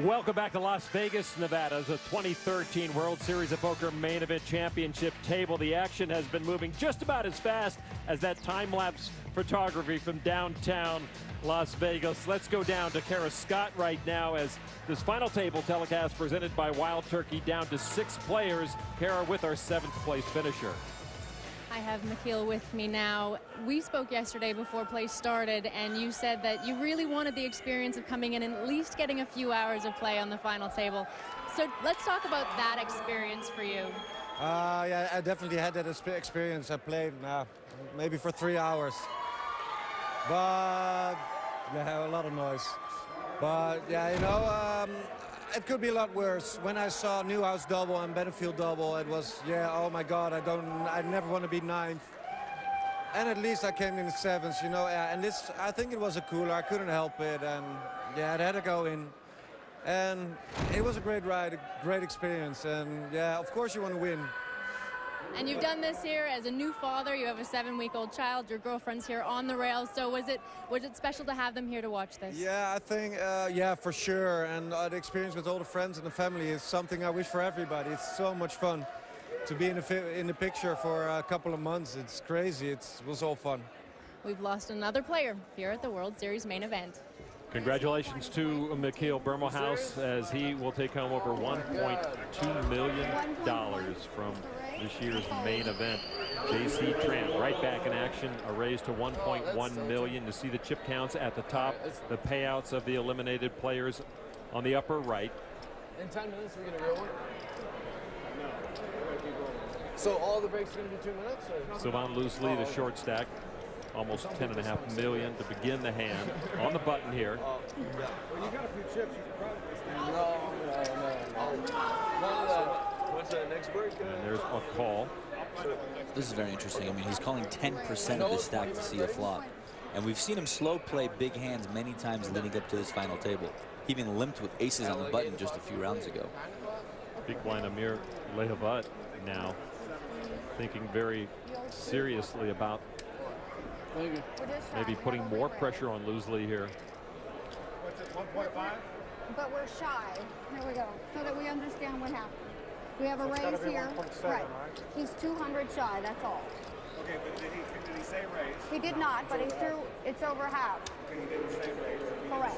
Welcome back to Las Vegas, Nevada, the 2013 World Series of Poker Main Event Championship table. The action has been moving just about as fast as that time-lapse photography from downtown Las Vegas. Let's go down to Kara Scott right now as this final table telecast presented by Wild Turkey down to 6 players. Kara with our 7th place finisher. I have Mikhail with me now. We spoke yesterday before play started, and you said that you really wanted the experience of coming in and at least getting a few hours of play on the final table. So let's talk about that experience for you. Yeah, I definitely had that experience. I played maybe for 3 hours. But, yeah, a lot of noise. But, yeah, you know, it could be a lot worse. When I saw Newhouse double and Benefield double, it was, yeah, oh my God, I never want to be 9th. And at least I came in 7th, you know, and this, I think it was a cooler. I couldn't help it, and yeah, it had to go in. And it was a great ride, a great experience, and yeah, of course you want to win. And you've done this here as a new father. You have a 7-week-old child. Your girlfriend's here on the rails. So was it special to have them here to watch this? Yeah, I think, yeah, for sure. And the experience with all the friends and the family is something I wish for everybody. It's so much fun to be in the picture for a couple of months. It's crazy. It was all fun. We've lost another player here at the World Series main event. Congratulations to Mikhail Bermelhaus as he will take home over $1.2 million from this year's main event. J.C. Tran right back in action, a raise to $1.1 million. You see the chip counts at the top, the payouts of the eliminated players on the upper right. In 10 minutes, we're going to go one? No. So all the breaks are going to be 2 minutes? Or? Sylvain Loosely, the short stack. Almost $10.5 million to begin the hand on the button here. Well, you got a few chips. You can probably stand. No. What's the next break? And there's a call. This is very interesting. I mean, he's calling 10% of his stack to see a flop. And we've seen him slow play big hands many times leading up to this final table. He even limped with aces on the button just a few rounds ago. Big blind Amir Lehavat now thinking very seriously about maybe putting more pressure on Loosely here. What's it, 1.5? But we're shy. Here we go, so that we understand what happened. We have a raise here. Right. He's 200 shy, that's all. Okay, but did he say raise? He did not, but he threw, it's over half. Okay, he didn't say raise. Correct.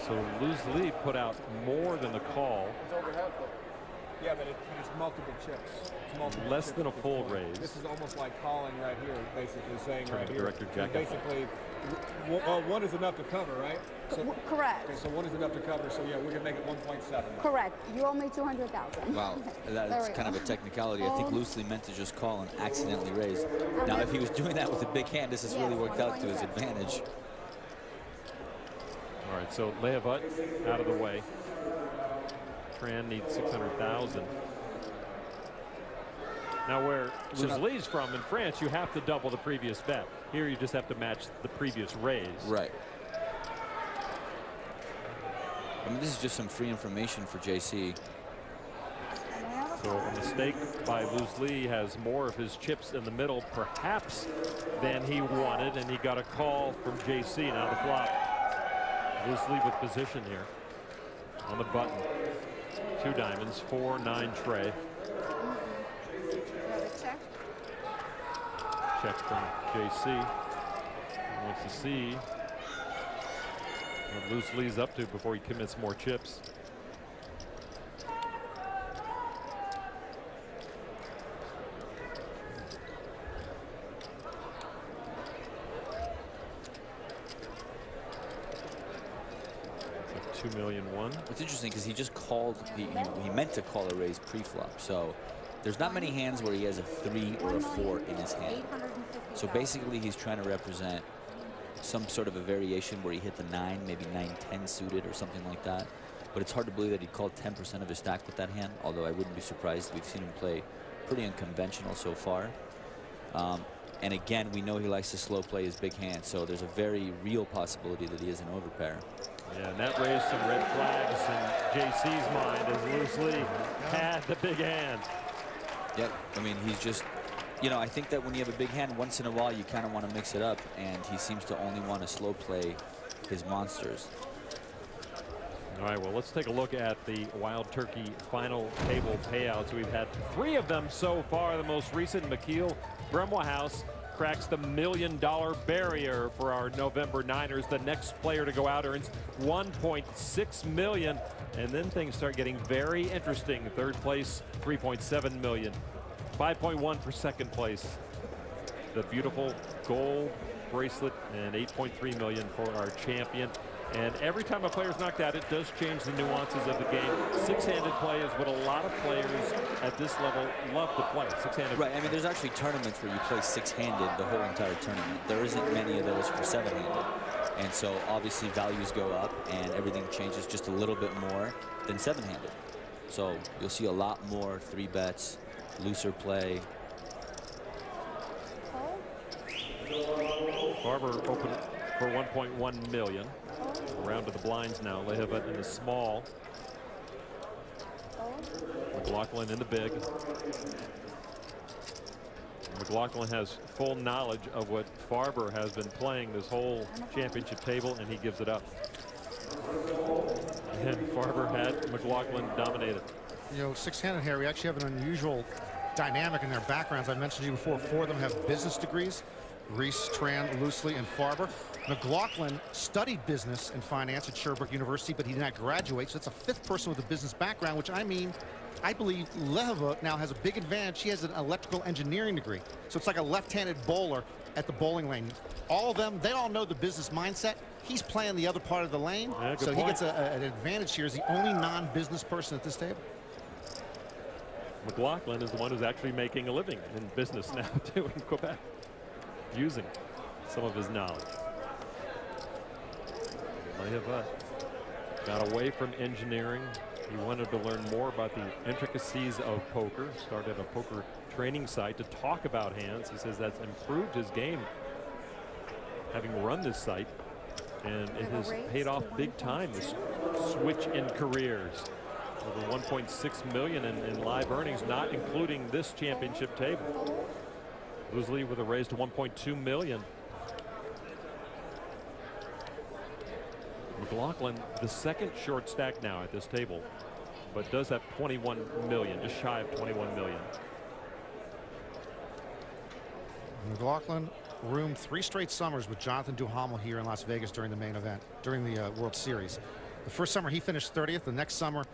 So Loosely put out more than the call. It's over half, though. Yeah, but it's multiple chips. It's multiple Less chips than a full raise. This is almost like calling right here, basically saying right here. Director Jack basically, one is enough to cover, right? So, correct. Okay, so one is enough to cover, so yeah, we're going to make it 1.7. Correct. You owe me 200,000. Wow, that's kind of a technicality. I think Loosely meant to just call and accidentally raise. Now, if he was doing that with a big hand, this has really worked out to his advantage. All right, so Lehavat out of the way. Tran needs 600,000. Now where Loosely's from in France, you have to double the previous bet. Here you just have to match the previous raise. Right. I mean, this is just some free information for JC. So a mistake by Loosely has more of his chips in the middle, perhaps, than he wanted, and he got a call from JC. Now the flop. Loosely with position here on the button. 2 diamonds, 4-9 tray. Check from JC. He wants to see what Loosely's up to before he commits more chips. It's a $2 million one. It's interesting because he just called, he meant to call a raise pre-flop. So there's not many hands where he has a 3 or a 4 in his hand. So basically he's trying to represent some sort of a variation where he hit the 9, maybe 9-10 suited or something like that. But it's hard to believe that he called 10% of his stack with that hand, although I wouldn't be surprised. We've seen him play pretty unconventional so far. And again, we know he likes to slow play his big hand, so there's a very real possibility that he is an overpair. Yeah, and that raised some red flags in JC's mind as Loosely had the big hand. Yep, I mean, he's just, you know, I think that when you have a big hand, once in a while you kind of want to mix it up, and he seems to only want to slow play his monsters. All right, well, let's take a look at the Wild Turkey final table payouts. We've had 3 of them so far. The most recent, Mikhail Bremwahouse cracks the $1 million barrier for our November Niners. The next player to go out earns $1.6 million. And then things start getting very interesting. Third place, $3.7 million. 5.1 for second place. The beautiful gold bracelet, and $8.3 million for our champion. And every time a player's knocked out, it does change the nuances of the game. Six-handed play is what a lot of players at this level love to play. Six-handed. Right. I mean, there's actually tournaments where you play six-handed the whole entire tournament. There isn't many of those for seven-handed. And so obviously values go up and everything changes just a little bit more than seven-handed. So you'll see a lot more 3-bets, looser play. Barber open for $1.1 million. Around to the blinds now. Lehiva in the small. McLaughlin in the big. McLaughlin has full knowledge of what Farber has been playing this whole championship table, and he gives it up. And Farber had McLaughlin dominated. You know, six-handed here, we actually have an unusual dynamic in their backgrounds. I mentioned to you before, 4 of them have business degrees. Reese, Tran, Loosely, and Farber. McLaughlin studied business and finance at Sherbrooke University, but he did not graduate, so that's a 5th person with a business background, which I believe Lehiva now has a big advantage. She has an electrical engineering degree, so it's like a left-handed bowler at the bowling lane. All of them, they all know the business mindset. He's playing the other part of the lane, yeah, so he gets an advantage here as the only non-business person at this table. McLaughlin is the one who's actually making a living in business now, too, in Quebec, using some of his knowledge. Lehiva got away from engineering. He wanted to learn more about the intricacies of poker. Started a poker training site to talk about hands. He says that's improved his game, having run this site, and it has paid off big time, this switch in careers. Over $1.6 million in live earnings, not including this championship table. Loosely with a raise to $1.2 million. McLaughlin, the second short stack now at this table, but does have $21 million, just shy of $21 million. McLaughlin roomed 3 straight summers with Jonathan Duhamel here in Las Vegas during the main event, during the World Series. The first summer he finished 30th. The next summer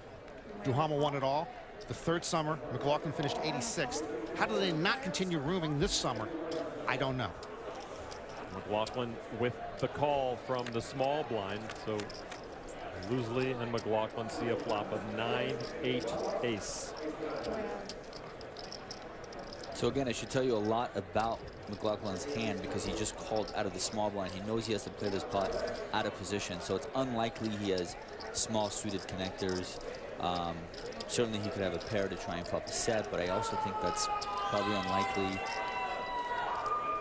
Duhamel won it all. The third summer McLaughlin finished 86th. How do they not continue rooming this summer? I don't know. McLaughlin with the call from the small blind, so Loosely and McLaughlin see a flop of 9-8 ace. So again, I should tell you a lot about McLaughlin's hand because he just called out of the small blind. He knows he has to play this pot out of position, so it's unlikely he has small suited connectors. Certainly he could have a pair to try and flop a set, but I also think that's probably unlikely.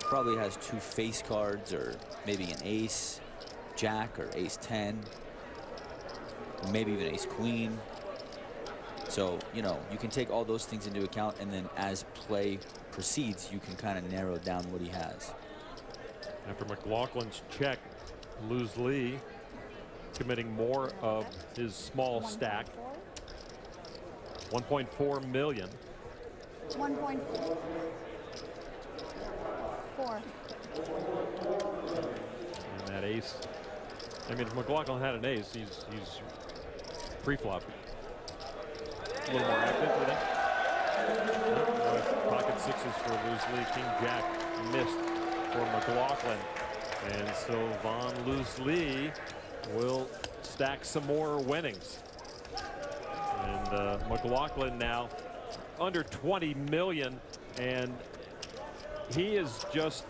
Probably has 2 face cards, or maybe an ace jack or ace 10, maybe even ace queen. So, you know, you can take all those things into account, and then as play proceeds, you can kind of narrow down what he has. After McLaughlin's check, Loosely committing more of his small stack. $1.4 million. 1.4. And that ace. I mean, if McLaughlin had an ace, he's pre-flop. A little more active with it. Pocket sixes for Loosely. King Jack missed for McLaughlin. And so Von Loosely will stack some more winnings. And McLaughlin now under 20 million, and he is just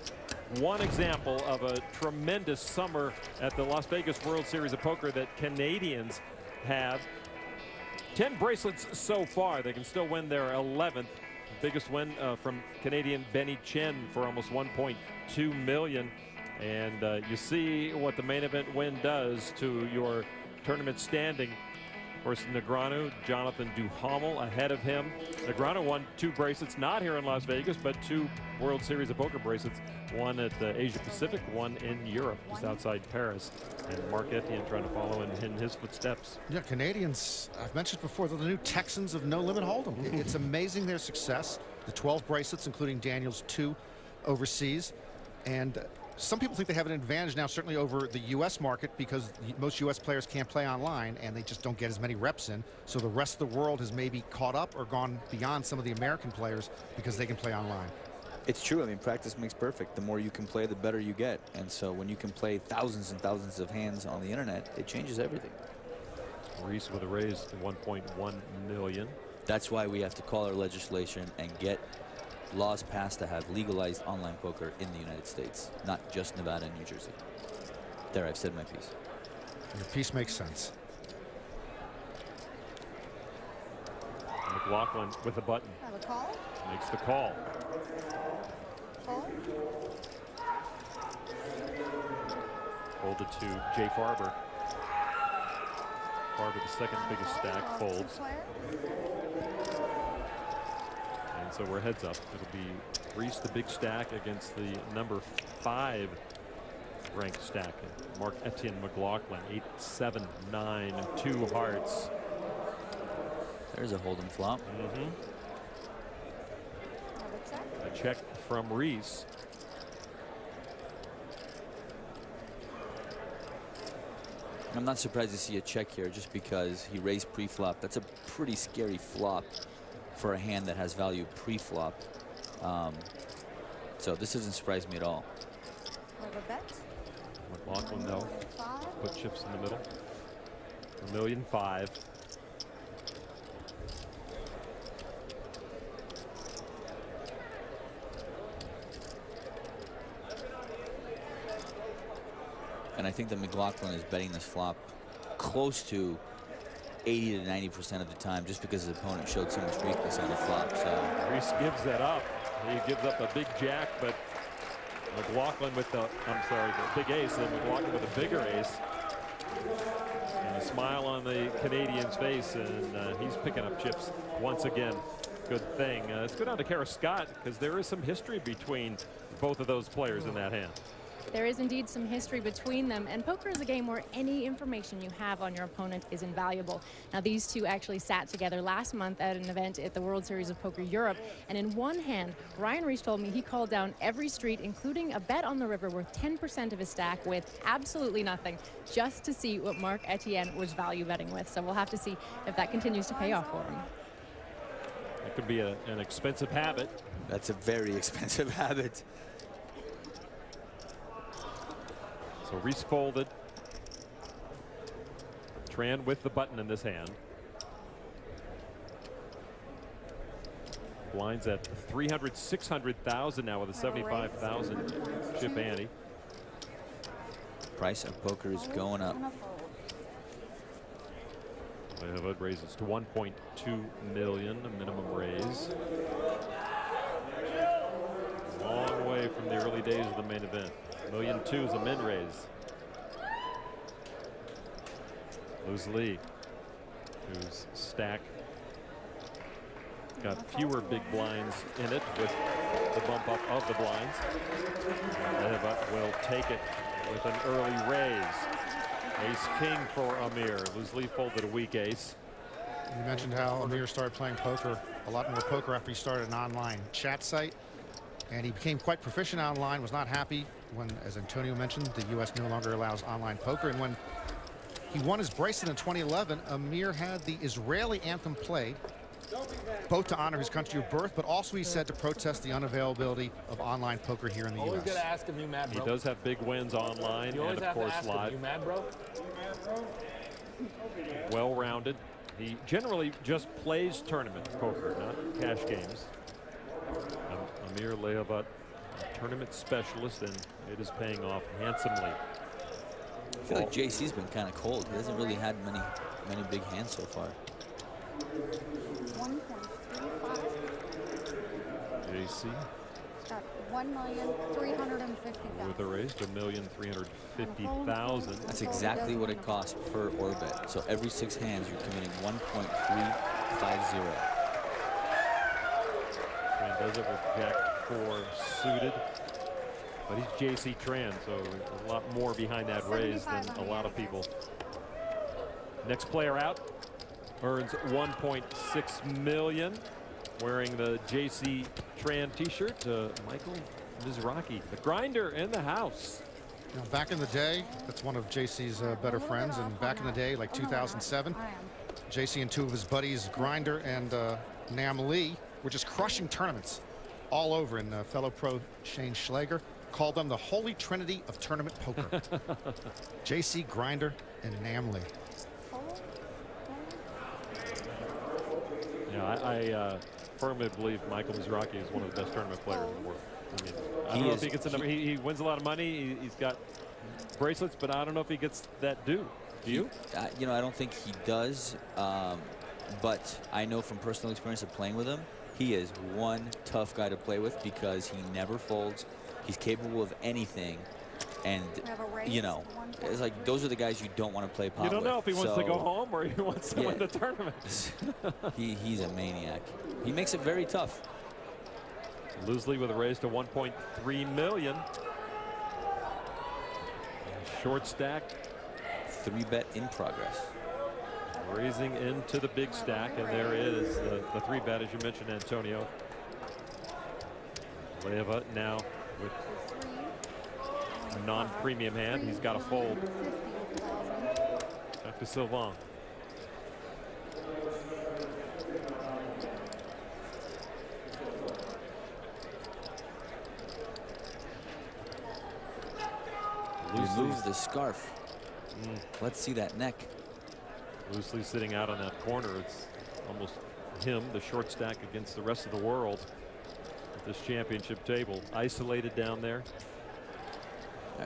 one example of a tremendous summer at the Las Vegas World Series of Poker that Canadians have. 10 bracelets so far. They can still win their 11th. Biggest win from Canadian Benny Chen for almost 1.2 million. And you see what the main event win does to your tournament standing. Of course, Negreanu, Jonathan Duhamel ahead of him. Negreanu won 2 bracelets, not here in Las Vegas, but 2 World Series of Poker bracelets. one at Asia Pacific, one in Europe, just outside Paris. And Mark Etienne trying to follow in his footsteps. Yeah, Canadians, I've mentioned before, they're the new Texans of No Limit Hold'em. It's amazing their success. The 12 bracelets, including Daniel's 2 overseas. And some people think they have an advantage now, certainly over the U.S. market, because most U.S. players can't play online and they just don't get as many reps in. So the rest of the world has maybe caught up or gone beyond some of the American players because they can play online. It's true. I mean, practice makes perfect. The more you can play, the better you get. And so when you can play thousands and thousands of hands on the internet, it changes everything. Reese with a raise to 1.1 million. That's why we have to call our legislation and get laws passed to have legalized online poker in the United States, not just Nevada and New Jersey. There, I've said my piece. Your piece makes sense. McLaughlin with a button. Have a call? Makes the call. Call? Folded to Jay Farber. Farber, the second biggest stack, folds. And so we're heads up. It'll be Reese, the big stack, against the number 5 ranked stack. Mark Etienne McLaughlin, 8-7-9, 2 hearts. There's a hold'em flop. A check from Reese. I'm not surprised to see a check here just because he raised pre-flop. That's a pretty scary flop for a hand that has value pre-flop. So this doesn't surprise me at all. McLaughlin, though, put chips in the middle. $1.5 million. And I think that McLaughlin is betting this flop close to 80 to 90% of the time, just because his opponent showed so much weakness on the flop. So Reese gives that up. He gives up a big jack, but McLaughlin with the, the big ace, and McLaughlin with a bigger ace. And a smile on the Canadian's face, and he's picking up chips once again. Good thing. Let's go down to Kara Scott, because there is some history between both of those players in that hand. There is indeed some history between them, and poker is a game where any information you have on your opponent is invaluable. Now, these two actually sat together last month at an event at the World Series of Poker Europe, and in one hand, Ryan Reese told me he called down every street, including a bet on the river worth 10% of his stack with absolutely nothing, just to see what Mark Etienne was value betting with. So we'll have to see if that continues to pay off for him. It could be an expensive habit. that's a very expensive habit. So Reese folded. Tran with the button in this hand. Blinds at 300, 600,000 now with a 75,000 chip ante. Price of poker is going up. It raises to 1.2 million, a minimum raise. Long way from the early days of the main event. $1.2 million is a min raise. Lose Lee, whose stack got fewer big blinds in it with the bump up of the blinds. But will take it with an early raise. Ace king for Amir. Lose Lee folded a weak ace. You mentioned how Amir started playing poker, a lot more poker after he started an online chat site. And he became quite proficient online, was not happy when, as Antonio mentioned, the U.S. no longer allows online poker. And when he won his bracelet in 2011, Amir had the Israeli anthem played, both to honor his country of birth, but also, he said, to protest the unavailability of online poker here in the Always U.S. gotta ask him, you mad, bro? He does have big wins online and, of course, live. You mad, bro? Well-rounded. He generally just plays tournament poker, not cash games. Amir Leavat, a tournament specialist, and it is paying off handsomely. I feel like JC's been kind of cold. He hasn't really had many big hands so far. 1.35. JC. Got 1,350,000. With a raise to 1,350,000. That's exactly what it costs per orbit. So every 6 hands, you're committing 1.350. And does it with Jack 4 suited. But he's J.C. Tran, so a lot more behind that raise than a lot of people. Next player out earns $1.6 million, wearing the J.C. Tran T-shirt. Michael Mizrachi, the grinder in the house. You know, back in the day, that's one of JC's better friends, and back in the day, like 2007, JC and two of his buddies, Grinder and Nam Lee, were just crushing tournaments all over, and fellow pro Shane Schlager called them the holy trinity of tournament poker. JC, Grinder, and Nam Lee. Yeah, I firmly believe Michael Mizrachi is one of the best tournament players in the world. I mean, I don't know if he gets a number. He wins a lot of money. He's got bracelets, but I don't know if he gets that due. Do you? You know, I don't think he does. But I know from personal experience of playing with him, he is one tough guy to play with because he never folds. He's capable of anything. And, you know, it's like those are the guys you don't want to play pot with. You don't know if he wants to go home or he wants to win the tournament. He's a maniac. He makes it very tough. Loosely with a raise to $1.3 million. Short stack. 3-bet in progress. Raising into the big stack, and there is the 3-bet, as you mentioned, Antonio. Leva now with a non-premium hand. He's got a fold. Back to Sylvain. Remove the scarf. Let's see that neck. Loosely sitting out on that corner. It's almost him, the short stack, against the rest of the world at this championship table. Isolated down there.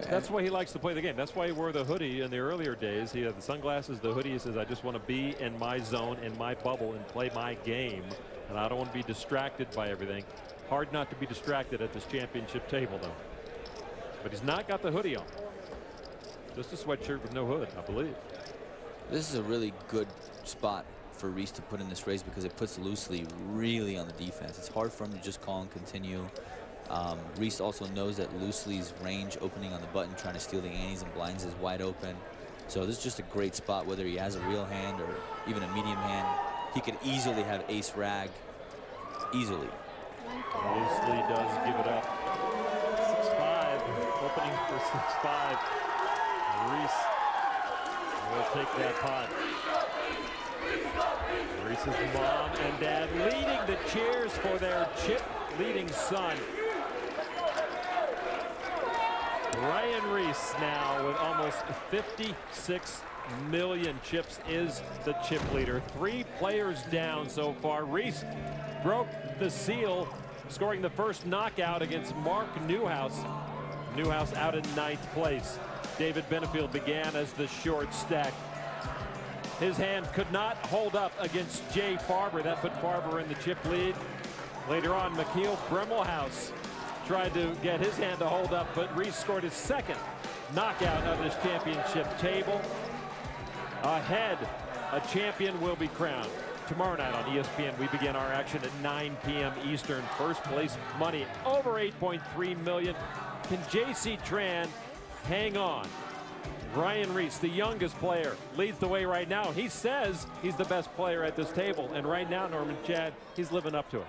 That's why he likes to play the game. That's why he wore the hoodie in the earlier days. He had the sunglasses, the hoodie. He says, I just want to be in my zone, in my bubble, and play my game. And I don't want to be distracted by everything. Hard not to be distracted at this championship table, though. But he's not got the hoodie on. Just a sweatshirt with no hood, I believe. This is a really good spot for Reese to put in this raise because it puts Loosely really on the defense. It's hard for him to just call and continue. Reese also knows that Loosely's range opening on the button, trying to steal the antes and blinds, is wide open. So this is just a great spot, whether he has a real hand or even a medium hand. He could easily have ace rag. Easily. Loosely does give it up. 6-5. Opening for 6-5. Reese will take that pot. Reese's mom and dad leading the cheers for their chip-leading son. Ryan Reese now with almost 56 million chips is the chip leader. 3 players down so far. Reese broke the seal, scoring the first knockout against Mark Newhouse. Newhouse out in 9th place. David Benefield began as the short stack. His hand could not hold up against Jay Farber. That put Farber in the chip lead. Later on, Mikhail Bremelhaus tried to get his hand to hold up, but Reese scored his second knockout of this championship table. Ahead, a champion will be crowned. Tomorrow night on ESPN, we begin our action at 9 p.m. Eastern. First place money over $8.3 million. Can J.C. Tran hang on? Ryan Reese, the youngest player, leads the way right now. He says he's the best player at this table, and right now, Norman Chad, he's living up to it.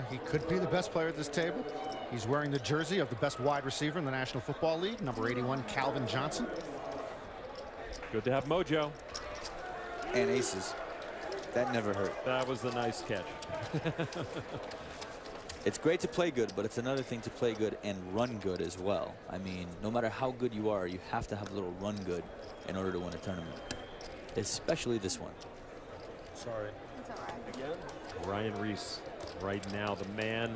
He could be the best player at this table. He's wearing the jersey of the best wide receiver in the National Football League, number 81, Calvin Johnson. Good to have mojo. And aces. That never hurt. That was a nice catch. It's great to play good, but it's another thing to play good and run good as well. I mean, no matter how good you are, you have to have a little run good in order to win a tournament. Especially this one. Sorry. It's all right. Again? Ryan Reese, right now, the man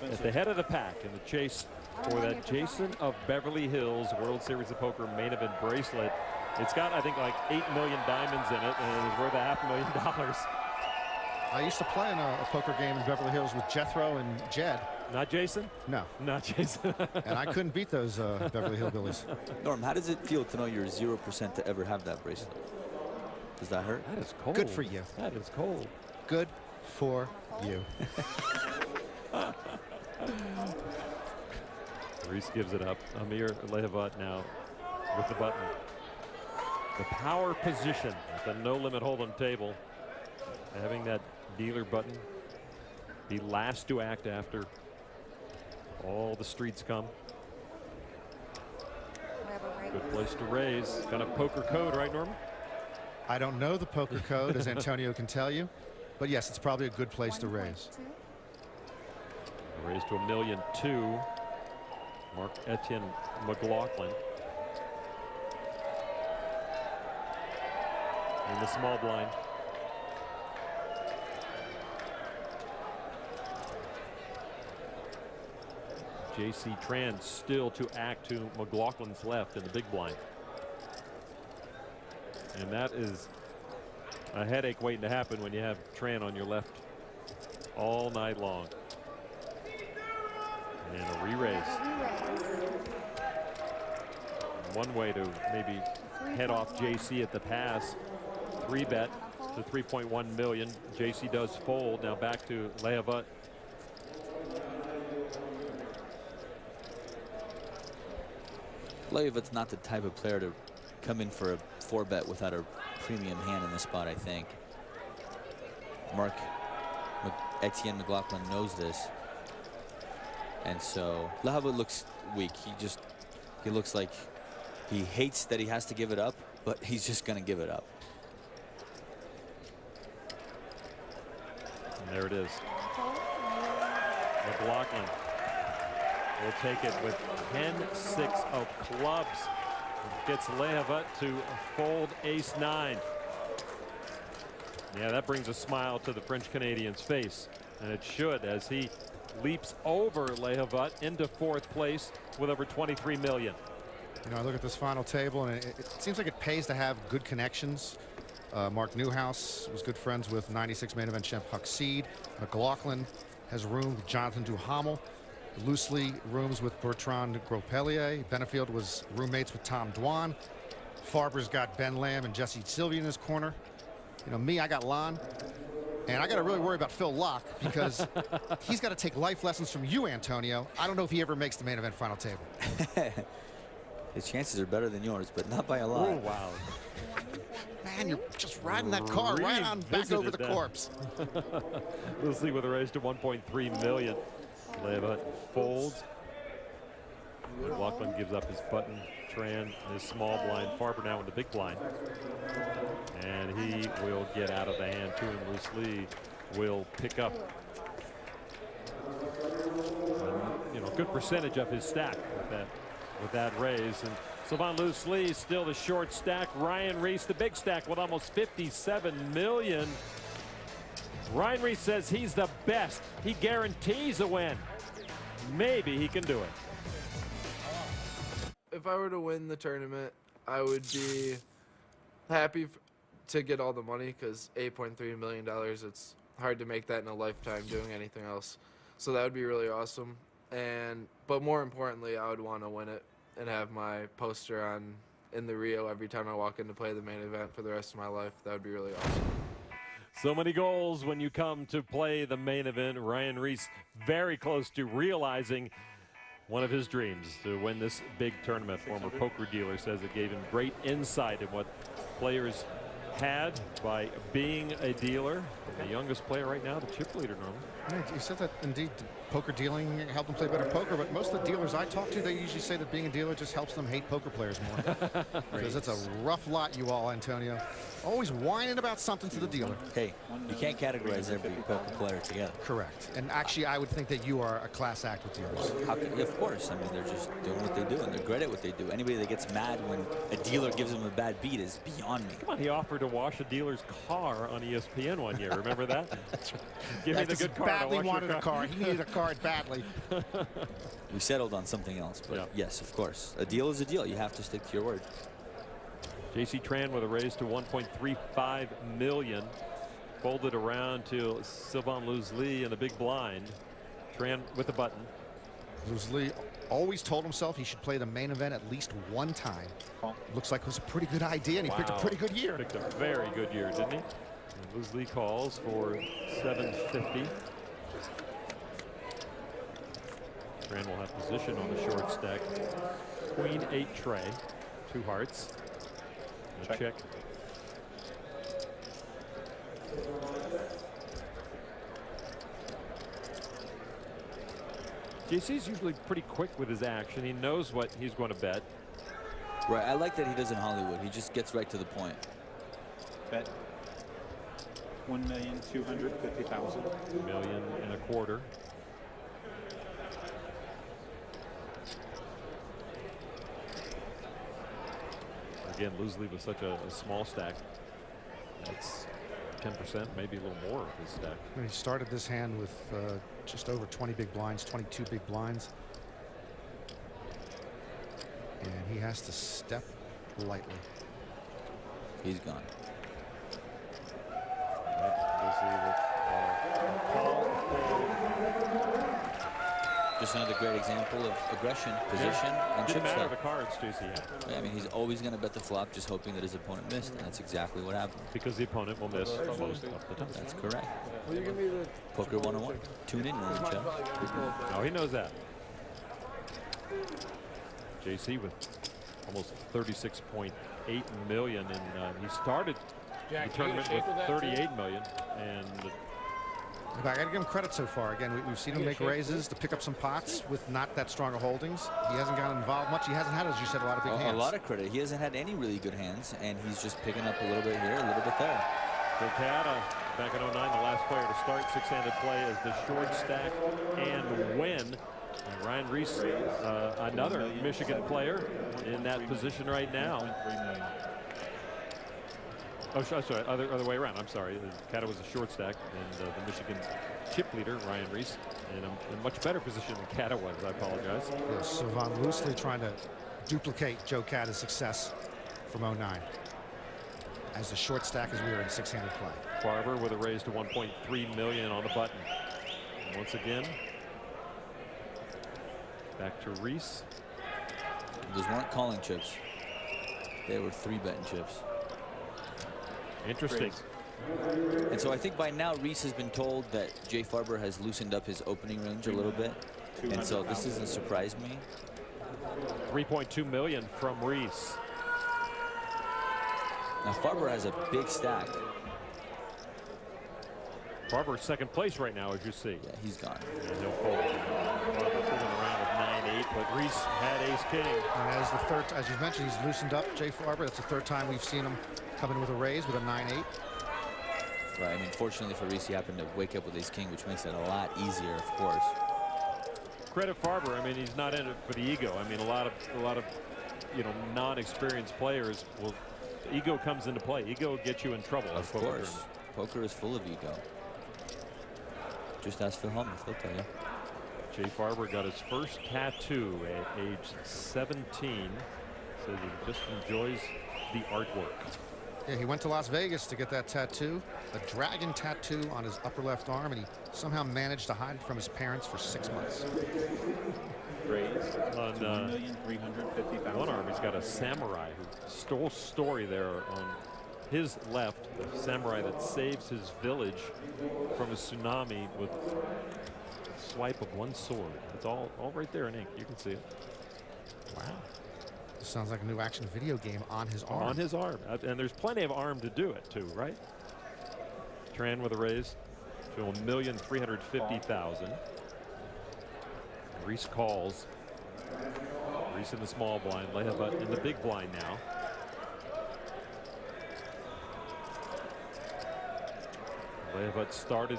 at the head of the pack in the chase for that Jason of Beverly Hills World Series of Poker main event bracelet. It's got, I think, like 8 million diamonds in it, and it's worth $500,000. I used to play in a poker game in Beverly Hills with Jethro and Jed. Not Jason? No. Not Jason. And I couldn't beat those Beverly Hillbillies. Norm, how does it feel to know you're 0% to ever have that bracelet? Does that hurt? That is cold. Good for you. That is cold. Good for you. Reese gives it up. Amir Lehavat now with the button. The power position at the no-limit hold'em table. Having that dealer button be last to act after all the streets come. Good place to raise. Kind of poker code, right, Norman? I don't know the poker code, as Antonio can tell you. But yes, it's probably a good place to raise. Raised to $1.2 million. Mark Etienne McLaughlin in the small blind. J.C. Tran still to act to McLaughlin's left in the big blind. And that is a headache waiting to happen when you have Tran on your left all night long. And a re-raise. One way to maybe head off JC at the pass. 3-bet to 3.1 million. JC does fold. Now back to Lehavat. Lehavat's not the type of player to come in for a 4-bet without a premium hand in the spot, I think. Mark Etienne McLaughlin knows this. And so Lehavat looks weak. He looks like he hates that he has to give it up, but he's just going to give it up. And there it is. McLaughlin will take it with 10-6 of clubs. Gets Lehavat to fold ace-9. Yeah, that brings a smile to the French Canadian's face, and it should, as he leaps over Lehavat into 4th place with over 23 million. You know, I look at this final table, and it seems like it pays to have good connections. Mark Newhouse was good friends with 96 main event champ Huck Seed. McLaughlin has roomed with Jonathan Duhamel. Loosely rooms with Bertrand Gropelier. Benefield was roommates with Tom Dwan. Farber's got Ben Lamb and Jesse Sylvia in his corner. You know, me, I got Lon. And I got to really worry about Phil Locke, because he's got to take life lessons from you, Antonio. I don't know if he ever makes the main event final table. His chances are better than yours, but not by a lot. Oh, wow. Man, you're just riding that car right on back over the corpse. We'll see with a raise to 1.3 million. Lehavat folds. McLaughlin gives up his button. Tran, his small blind. Farber now in the big blind. And he will get out of the hand too, and Loose Lee will pick up good percentage of his stack with that raise. And Sylvain Loose Lee still the short stack. Ryan Reese the big stack with almost 57 million. Ryan Reese says he's the best. He guarantees a win. Maybe he can do it. If I were to win the tournament, I would be happy to get all the money, because $8.3 million, it's hard to make that in a lifetime doing anything else. So that would be really awesome. But more importantly, I would want to win it and have my poster in the Rio every time I walk in to play the main event for the rest of my life. That would be really awesome. So many goals when you come to play the main event. Ryan Reese very close to realizing one of his dreams, to win this big tournament. Former poker dealer says it gave him great insight in what players had by being a dealer. The youngest player right now, the chip leader, Norman. Yeah, you said that indeed poker dealing helped them play better poker, but most of the dealers I talk to, they usually say that being a dealer just helps them hate poker players more. Because it's a rough lot, you all, Antonio. Always whining about something to the dealer. Hey, you can't categorize every poker player together. Correct. And actually, I would think that you are a class act with dealers. How can, of course. I mean, they're just doing what they do, and they're great at what they do. Anybody that gets mad when a dealer gives them a bad beat is beyond me. Come on, he offered to wash a dealer's car on ESPN one year. Remember that? Give me the good car. Badly wanted a car. He needed a car badly. We settled on something else, but yes, of course. A deal is a deal. You have to stick to your word. J.C. Tran with a raise to 1.35 million. Folded around to Sylvain Loose Lee in the big blind. Tran with the button. Loose Lee always told himself he should play the main event at least one time. Looks like it was a pretty good idea, and he picked a pretty good year. Picked a very good year, didn't he? And Loose Lee calls for 750. Tran will have position on the short stack. Queen 8 tray, 2 hearts. Check. JC's usually pretty quick with his action. He knows what he's going to bet. Right, I like that he does in Hollywood. He just gets right to the point. Bet 1,250,000. $1.25 million. Again, loosely with such a small stack. That's 10%, maybe a little more of his stack. He started this hand with just over 20 big blinds, 22 big blinds. And he has to step lightly. He's gone. Just another great example of aggression, position, and chip Didn't matter stop. the cards JC had. Yeah, I mean, he's always going to bet the flop, just hoping that his opponent missed, and that's exactly what happened. Because the opponent will miss most of the time. That's correct. Will you give me the Poker 101. Tune in, room chat. Oh, he knows that. JC with almost 36.8 million, and he started the tournament with 38 million, and I got to give him credit so far. Again, we've seen him make raises to pick up some pots with not that strong of holdings. He hasn't gotten involved much. He hasn't had, as you said, a lot of big hands. A lot of credit. He hasn't had any really good hands, and he's just picking up a little bit here, a little bit there. Delgado, back in 09, the last player to start six-handed play as the short stack and win. And Ryan Reese, another Michigan player in that position right now. Oh, sorry, other way around. I'm sorry. Cata was a short stack, and the Michigan chip leader, Ryan Reese, in a much better position than Cata was. I apologize. Yes, so Von loosely trying to duplicate Joe Cata's success from 09 as the short stack as we are in six-handed play. Barber with a raise to 1.3 million on the button. And once again, back to Reese. Those weren't calling chips. They were 3-betting chips. Interesting. And so I think by now Reese has been told that Jay Farber has loosened up his opening range a little bit. And so this doesn't surprise me. 3.2 million from Reese. Now Farber has a big stack. Farber's second place right now, as you see. Yeah, he's gone. And he'll fold. Farber fooling around with 9-8, but Reese had ace-king. And as the third, as you mentioned, he's loosened up Jay Farber. That's the third time we've seen him come in with a raise with a 9-8. Right. I mean, fortunately for Reese, he happened to wake up with ace-king, which makes it a lot easier, of course. Credit Farber. I mean, he's not in it for the ego. I mean, a lot of non-experienced players will. Ego comes into play. Ego gets you in trouble. Of course. Poker is full of ego. Just ask Phil Hellmuth, they'll tell you. Jay Farber got his first tattoo at age 17. Says he just enjoys the artwork. Yeah, he went to Las Vegas to get that tattoo, a dragon tattoo on his upper left arm, and he somehow managed to hide it from his parents for 6 months. Raise on 1,350,000. one arm, he's got a samurai who stole story there on his left, the samurai that saves his village from a tsunami with a swipe of one sword. It's all right there in ink. You can see it. Wow. This sounds like a new action video game on his arm. On his arm. And there's plenty of arm to do it, too, right? Tran with a raise to 1,350,000. Reese calls. Reese in the small blind, Lehabut in the big blind now. Lehabut started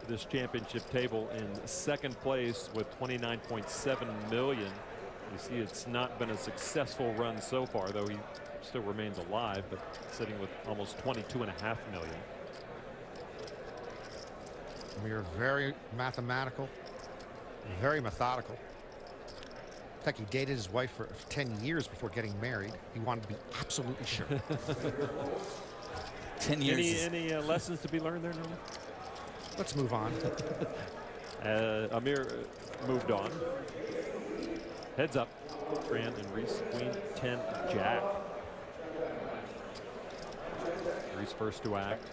this championship table in second place with 29.7 million. You see, it's not been a successful run so far, though he still remains alive, but sitting with almost 22.5 million. We are very mathematical, very methodical. In fact, he dated his wife for 10 years before getting married. He wanted to be absolutely sure. 10 years. Any lessons to be learned there, Norman? Let's move on. Amir moved on. Heads up. Tran and Reese, Queen, 10, Jack. Reese first to act.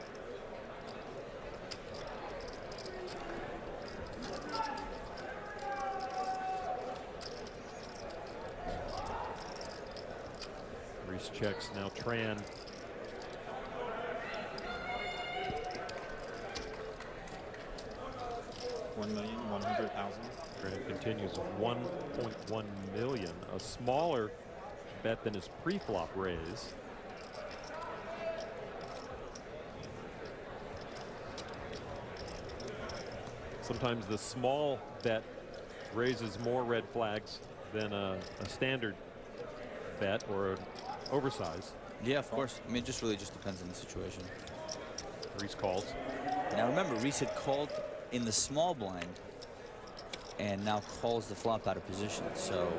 checks. Now Tran. $1,100,000. Tran continues with 1.1 million, a smaller bet than his pre-flop raise. Sometimes the small bet raises more red flags than a standard bet or an oversize. Yeah, of course. I mean, it just really just depends on the situation. Reese calls. Now remember, Reese had called in the small blind and now calls the flop out of position. So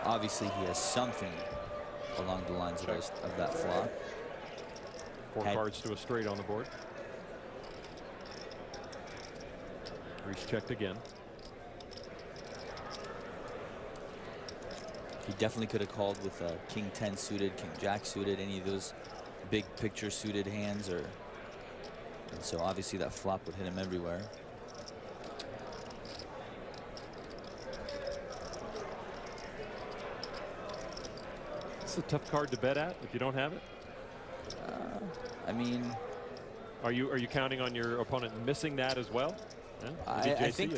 obviously he has something along the lines of that flop. Four cards to a straight on the board. Reese checked again. He definitely could have called with King 10 suited, King Jack suited, any of those big picture suited hands, and so obviously that flop would hit him everywhere. It's a tough card to bet at if you don't have it. I mean, are you counting on your opponent missing that as well? Yeah, I think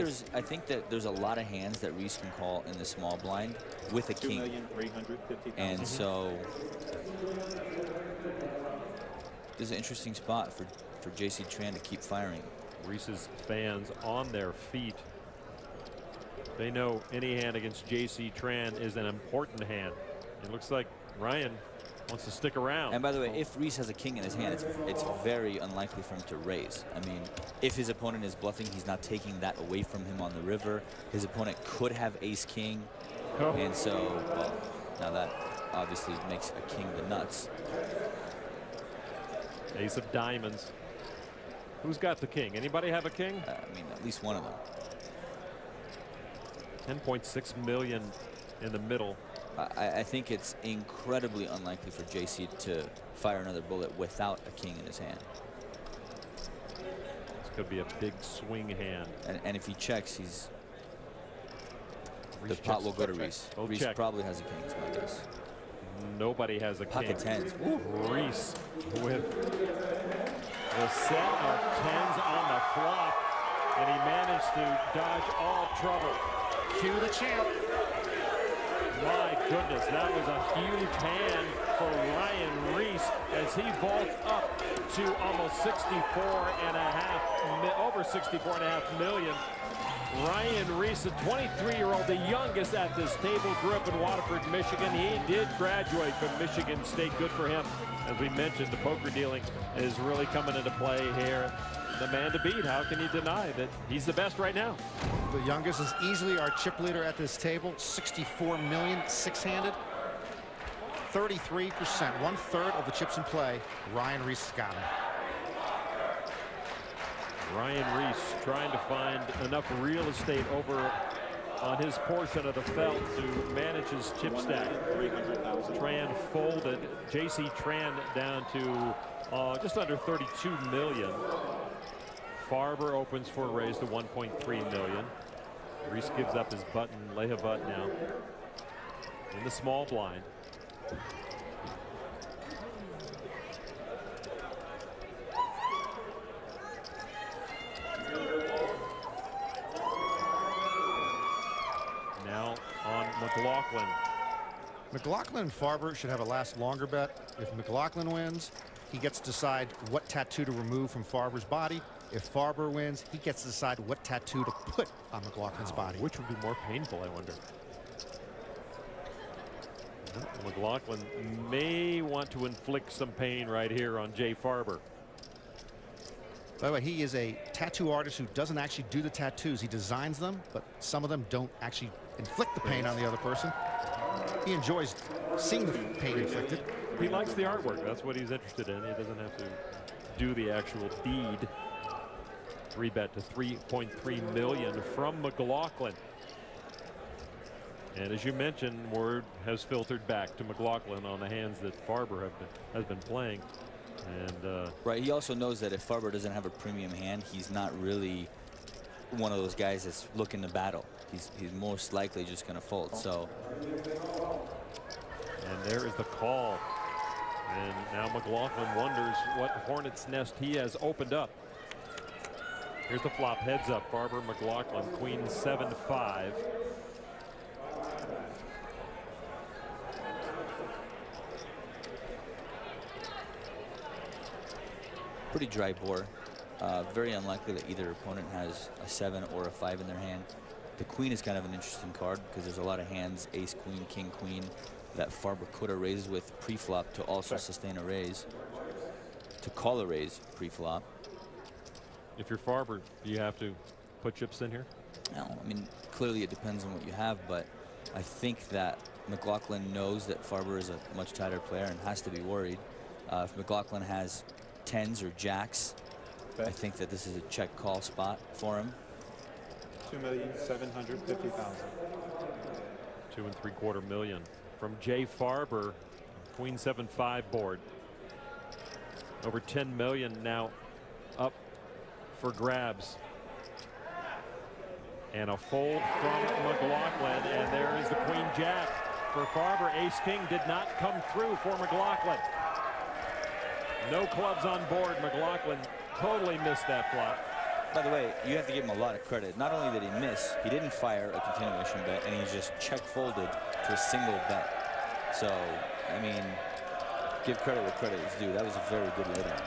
that there's a lot of hands that Reese can call in the small blind with a king. $2,350,000. And so this is an interesting spot for JC Tran to keep firing. Reese's fans on their feet. They know any hand against JC Tran is an important hand. It looks like Ryan wants to stick around. And by the way, if Reese has a king in his hand, it's very unlikely for him to raise. I mean, if his opponent is bluffing, he's not taking that away from him on the river. His opponent could have ace king. Oh. And so, well, now that obviously makes a king the nuts. Ace of diamonds. Who's got the king? Anybody have a king? I mean, at least one of them. 10.6 million in the middle. I think it's incredibly unlikely for JC to fire another bullet without a king in his hand. This could be a big swing hand. And if he checks, the pot will go to Reese. Reese probably has a king, is my guess. Nobody has a king. Pocket tens. Reese with the set of tens on the flop, and he managed to dodge all trouble. Cue the champ. My goodness, that was a huge hand for Ryan Reese as he vaults up to almost 64.5, over 64.5 million. Ryan Reese, a 23-year-old, the youngest at this table, grew up in Waterford, Michigan. He did graduate from Michigan State. Good for him. As we mentioned, the poker dealing is really coming into play here. The man to beat. How can you deny that he's the best right now? The youngest is easily our chip leader at this table. 64 million, six-handed. 33%, 1/3 of the chips in play. Ryan Reese got him. Ryan Reese trying to find enough real estate over on his portion of the felt to manage his chip stack. Tran folded. JC Tran down to just under 32 million. Farber opens for a raise to 1.3 million. Reese gives up his button, Lehavat now in the small blind. Now on McLaughlin. McLaughlin and Farber should have a last longer bet. If McLaughlin wins, he gets to decide what tattoo to remove from Farber's body. If Farber wins, he gets to decide what tattoo to put on McLaughlin's body. Which would be more painful, I wonder. McLaughlin may want to inflict some pain right here on Jay Farber. By the way, he is a tattoo artist who doesn't actually do the tattoos. He designs them, but some of them don't actually inflict the pain on the other person. He enjoys seeing the pain inflicted. He likes the artwork. That's what he's interested in. He doesn't have to do the actual deed. 3-bet to 3.3 million from McLaughlin. And as you mentioned, word has filtered back to McLaughlin on the hands that Farber has been playing. And right, he also knows that if Farber doesn't have a premium hand, he's not really one of those guys that's looking to battle. He's most likely just going to fold. So, and there is the call. And now McLaughlin wonders what hornet's nest he has opened up. Here's the flop, heads up. Farber, McLaughlin, queen 7-5. Pretty dry board. Very unlikely that either opponent has a 7 or a 5 in their hand. The queen is kind of an interesting card because there's a lot of hands, ace, queen, king, queen, that Farber could have raised with pre-flop to also sustain a raise, to call a raise pre-flop. If you're Farber, do you have to put chips in here? No, I mean, clearly it depends on what you have, but I think that McLaughlin knows that Farber is a much tighter player and has to be worried. If McLaughlin has 10s or jacks, I think that this is a check call spot for him. 2,750,000. 2 3/4 million from Jay Farber, queen 7-5 board. Over 10 million now up for grabs. And a fold from McLaughlin, and there is the queen jack for Farber. Ace king did not come through for McLaughlin. No clubs on board. McLaughlin totally missed that flop. By the way, you have to give him a lot of credit. Not only did he miss, he didn't fire a continuation bet, and he just check folded to a single bet. So, I mean, give credit where credit is due. That was a very good laydown.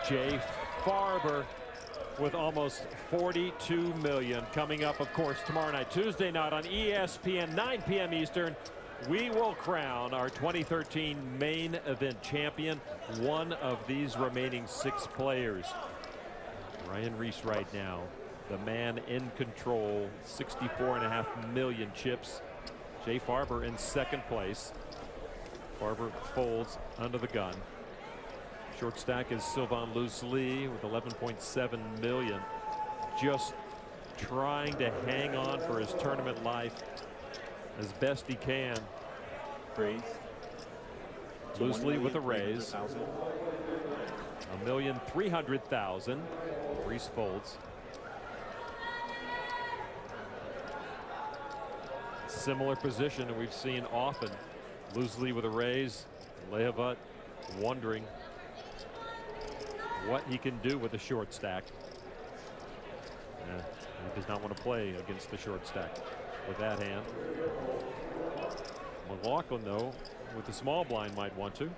Jay Farber with almost 42 million coming up, of course, tomorrow night, Tuesday night on ESPN, 9 p.m. Eastern. We will crown our 2013 main event champion, one of these remaining 6 players. Ryan Reese right now, the man in control, 64.5 million chips. Jay Farber in second place. Farber folds under the gun. Short stack is Sylvain Loosely with 11.7 million. Just trying to hang on for his tournament life as best he can. Raise. Loosely with a raise. 1,300,000. Reese folds. Similar position and we've seen often. Loosely with a raise. Lehavut wondering what he can do with a short stack. He does not want to play against the short stack with that hand. McLaughlin, though, with the small blind, might want to.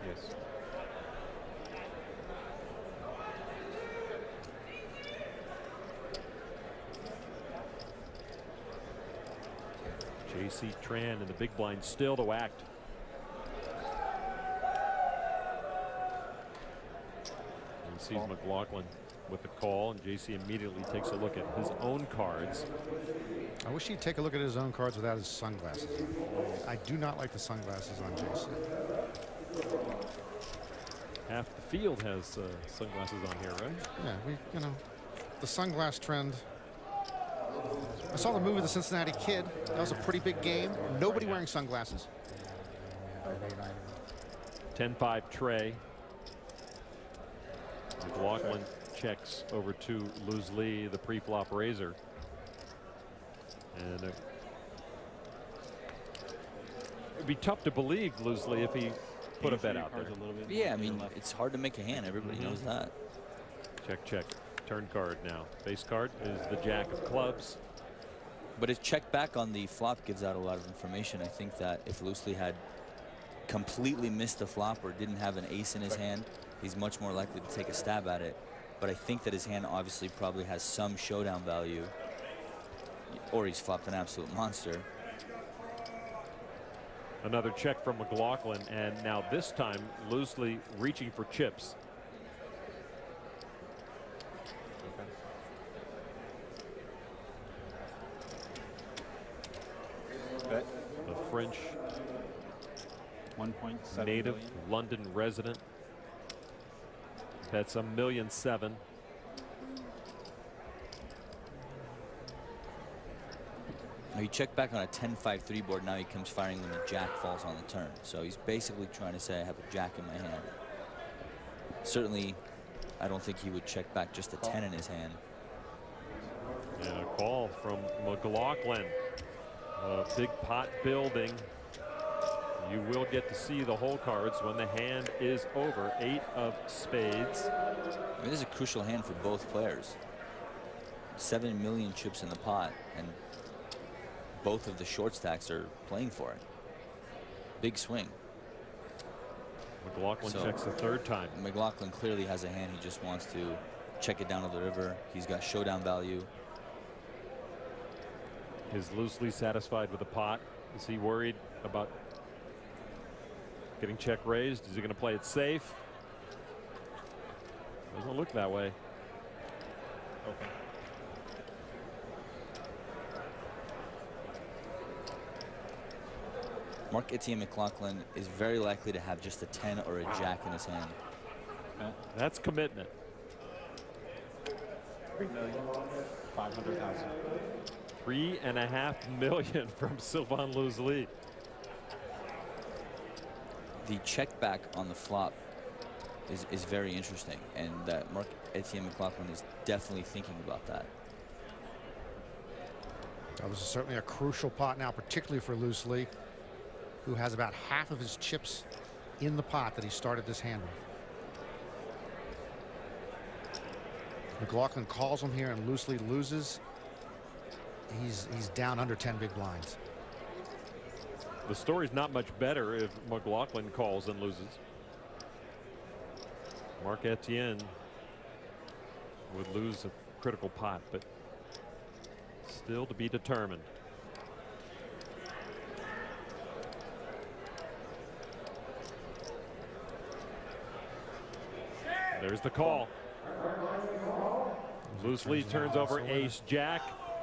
Yes. J.C. Tran in the big blind still to act. And sees McLaughlin with the call, and JC immediately takes a look at his own cards. I wish he'd take a look at his own cards without his sunglasses on. I do not like the sunglasses on JC. Half the field has sunglasses on here, right? Yeah, you know, the sunglass trend. I saw the movie The Cincinnati Kid. That was a pretty big game. Nobody wearing sunglasses. 10-5 Trey. McLaughlin checks over to Loosely, the pre-flop raiser. And it'd be tough to believe Loosely if he put a bet out there. Yeah, I mean, it's hard to make a hand. Everybody knows that. Check, check. Turn card now. Base card is the jack of clubs. But his check back on the flop gives out a lot of information. I think that if Loosely had completely missed the flop or didn't have an ace in his hand, he's much more likely to take a stab at it. But I think that his hand obviously probably has some showdown value, or he's flopped an absolute monster. Another check from McLaughlin, and now this time Loosely reaching for chips. Bet. The French 1.7 native million. London resident bets $1.7 million. He checked back on a 10-5-3 board. Now he comes firing when the jack falls on the turn. So he's basically trying to say, I have a jack in my hand. Certainly, I don't think he would check back just a 10 in his hand. And a call from McLaughlin. A big pot building. You will get to see the whole cards when the hand is over. 8 of spades. I mean, this is a crucial hand for both players. 7 million chips in the pot, and both of the short stacks are playing for it. Big swing. McLaughlin checks the third time. McLaughlin clearly has a hand. He just wants to check it down to the river. He's got showdown value. Is loosely satisfied with the pot? Is he worried about getting check raised? Is he going to play it safe? Doesn't look that way. Okay. Mark-Etienne McLaughlin is very likely to have just a 10 or a jack in his hand. That's commitment. 3,500,000. $3.5 million from Sylvain Loosely. The check back on the flop is very interesting, and that Mark-Etienne McLaughlin is definitely thinking about that. Now, this is certainly a crucial pot now, particularly for Loosely, who has about half of his chips in the pot that he started this hand with. McLaughlin calls him here, and Loosely loses. He's down under 10 big blinds. The story's not much better if McLaughlin calls and loses. Mark-Etienne would lose a critical pot, but still to be determined. There's the call. Loosely turns over ace-jack.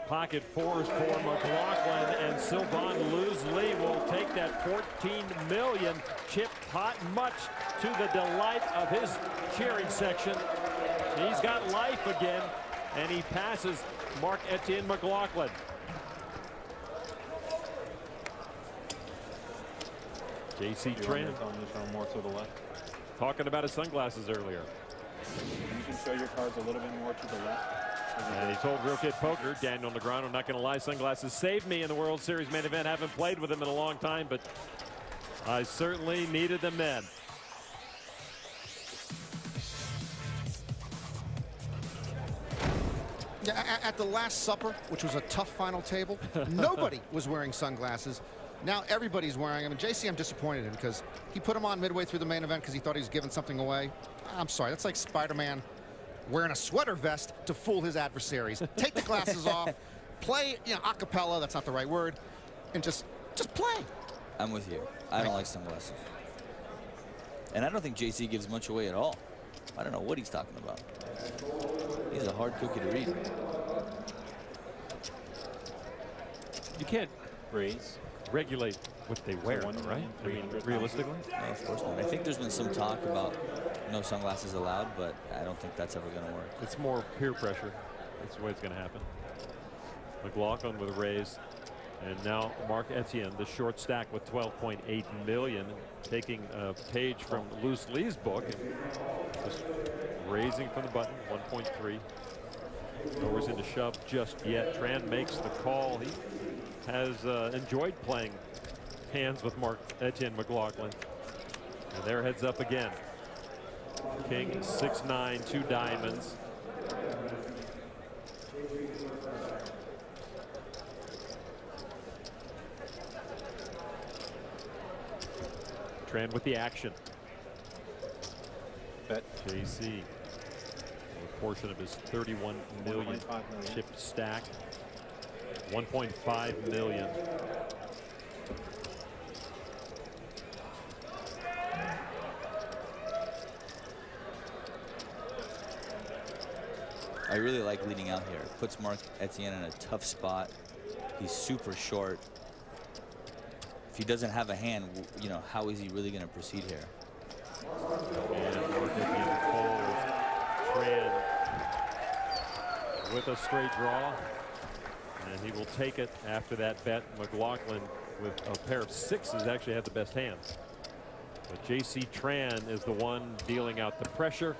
Pocket fours for McLaughlin, and Sylvain Loosely will take that 14 million chip pot, much to the delight of his cheering section. He's got life again, and he passes Mark-Etienne McLaughlin. J.C. Tran more to the left. talking about his sunglasses earlier. You can show your cards a little bit more to the left. And he told Real Kid Poker, Daniel Negreanu, not going to lie, sunglasses saved me in the World Series main event. Haven't played with them in a long time, but I certainly needed them then. Yeah, at the Last Supper, which was a tough final table, nobody was wearing sunglasses. Now everybody's wearing them. And JC, I'm disappointed in him because he put them on midway through the main event because he thought he was giving something away. I'm sorry, that's like Spider-Man wearing a sweater vest to fool his adversaries. Take the glasses off, play, you know, a cappella, that's not the right word, and just play. I'm with you. I don't like sunglasses. And I don't think JC gives much away at all. I don't know what he's talking about. He's a hard cookie to read. You can't regulate what they wear, right? I mean, realistically? No, of course not. I think there's been some talk about no sunglasses allowed, but I don't think that's ever going to work. It's more peer pressure. That's the way it's going to happen. McLaughlin with a raise. And now Mark-Etienne, the short stack with 12.8 million, taking a page from Loosely's book and just raising from the button, 1.3. Nowhere's into shove just yet. Tran makes the call. He has enjoyed playing hands with Mark-Etienne McLaughlin. And there heads up again. King 6-9, 2 diamonds. Tran with the action. Bet JC. A portion of his 31 million chip stack. 1.5 million. I really like leading out here. It puts Mark-Etienne in a tough spot. He's super short. If he doesn't have a hand, you know, how is he really going to proceed here? And Mark-Etienne folds. Tran with a straight draw. And he will take it after that bet. McLaughlin with a pair of sixes actually had the best hands. But J.C. Tran is the one dealing out the pressure.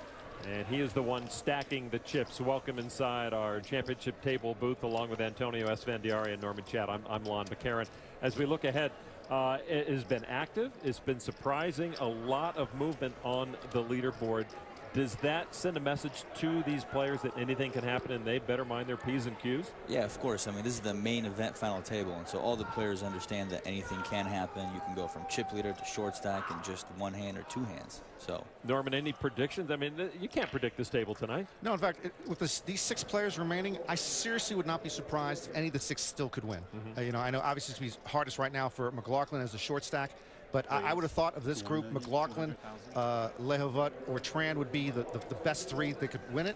And he is the one stacking the chips. Welcome inside our championship table booth along with Antonio Esfandiari and Norman Chat. I'm Lon McCarron. As we look ahead has been active. It's been surprising. A lot of movement on the leaderboard. Does that send a message to these players that anything can happen and they better mind their P's and Q's? Yeah, of course. I mean, this is the main event final table, and so all the players understand that anything can happen. You can go from chip leader to short stack in just one hand or two hands. So, Norman, any predictions? I mean, you can't predict this table tonight. No, in fact, with these 6 players remaining, I seriously would not be surprised if any of the 6 still could win. You know, I know obviously it's going to be hardest right now for McLaughlin as a short stack. But I would have thought of this group, McLaughlin, Lehovut, or Tran would be the best 3 that could win it.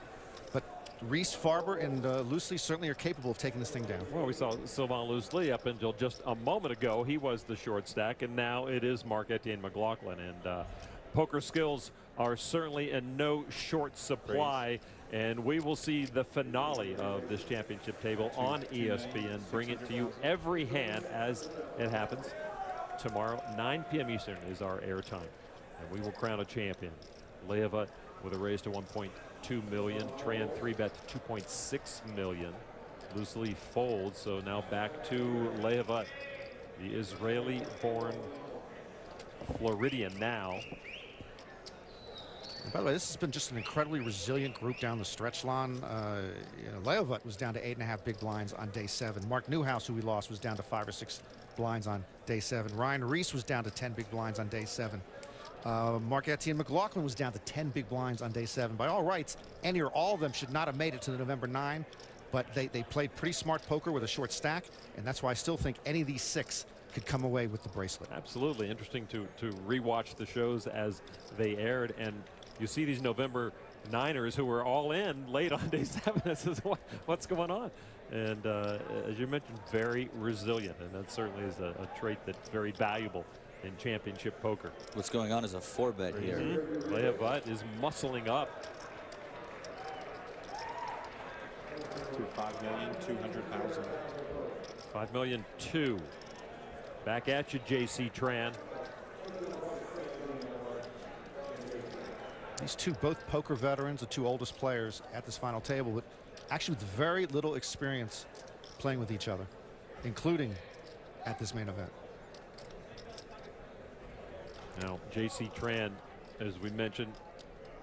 But Reese, Farber, and Loosely certainly are capable of taking this thing down. Well, we saw Sylvain Loosely up until just a moment ago. He was the short stack, and now it is Marc-Etienne McLaughlin. And poker skills are certainly in no short supply. And we will see the finale of this championship table on ESPN. Bring it to you every hand as it happens. Tomorrow, 9 p.m. Eastern is our airtime, and we will crown a champion. Lehovut with a raise to 1.2 million. Tran 3-bet to 2.6 million. Loosely folds, so now back to Lehovut, the Israeli-born Floridian now. And by the way, this has been just an incredibly resilient group down the stretch, Lon. You know, Lehovut was down to 8.5 big blinds on day 7. Mark Newhouse, who we lost, was down to 5 or 6 blinds on day 7. Ryan Reese was down to 10 big blinds on day 7. Marc-Etienne McLaughlin was down to 10 big blinds on day 7. By all rights, any or all of them should not have made it to the November 9, but they played pretty smart poker with a short stack, and that's why I still think any of these 6 could come away with the bracelet. Absolutely. Interesting to rewatch the shows as they aired, and you see these November 9ers who were all in late on day 7. This is what's going on. And as you mentioned, very resilient, and that certainly is a trait that's very valuable in championship poker. What's going on is a 4-bet here. Lehovut is muscling up. To 5,200,000. 5,200,000. Back at you, JC Tran. These 2 both poker veterans, the 2 oldest players at this final table, but actually with very little experience playing with each other, including at this main event. Now, JC Tran, as we mentioned,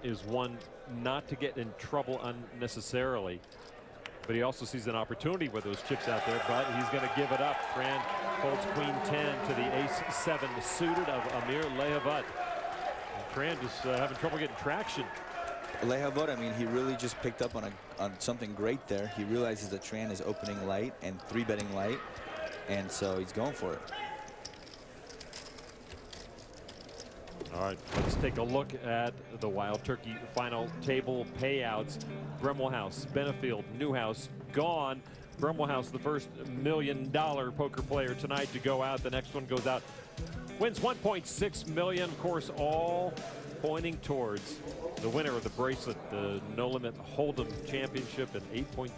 is one not to get in trouble unnecessarily, but he also sees an opportunity with those chips out there, but he's going to give it up. Tran folds Queen 10 to the Ace 7 suited of Amir Lehovut. Tran just having trouble getting traction. Lehovut, I mean, he really just picked up on something great there. He realizes that Tran is opening light and 3-betting light, and so he's going for it. All right, let's take a look at the Wild Turkey final table payouts. Bremmelhouse, Benefield, Newhouse gone. Bremmelhouse, the first $1 million poker player tonight to go out. The next one goes out, wins 1.6 million. Of course, all pointing towards the winner of the bracelet, the No Limit Hold'em Championship, and $8.3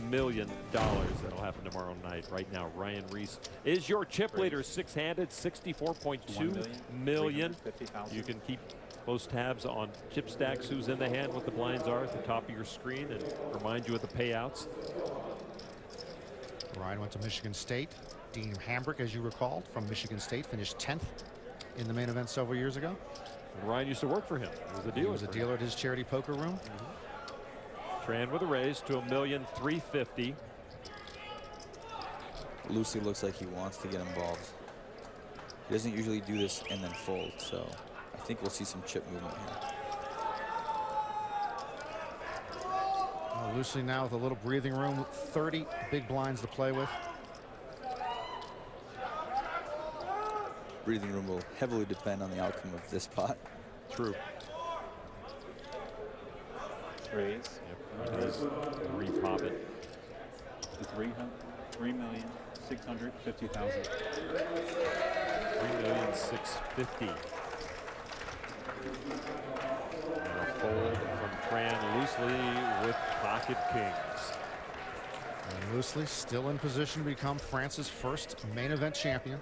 million. That'll happen tomorrow night. Right now, Ryan Reese is your chip leader, 6-handed, 64.2 million. You can keep close tabs on chip stacks, who's in the hand, what the blinds are at the top of your screen, and remind you of the payouts. Ryan went to Michigan State. Dean Hambrick, as you recall, from Michigan State, finished 10th in the main event several years ago. And Ryan used to work for him. He was a dealer. He was a dealer at his charity poker room. Tran with a raise to $1,350,000. Lucy looks like he wants to get involved. He doesn't usually do this and then fold, so I think we'll see some chip movement here. Lucy now with a little breathing room, 30 big blinds to play with. Breathing room will heavily depend on the outcome of this pot. True. Raise. Yep. Raise. Repop it. To 3,650,000. 3,650,000. And a fold from Tran loosely with pocket kings. And Loosely still in position to become France's first main event champion.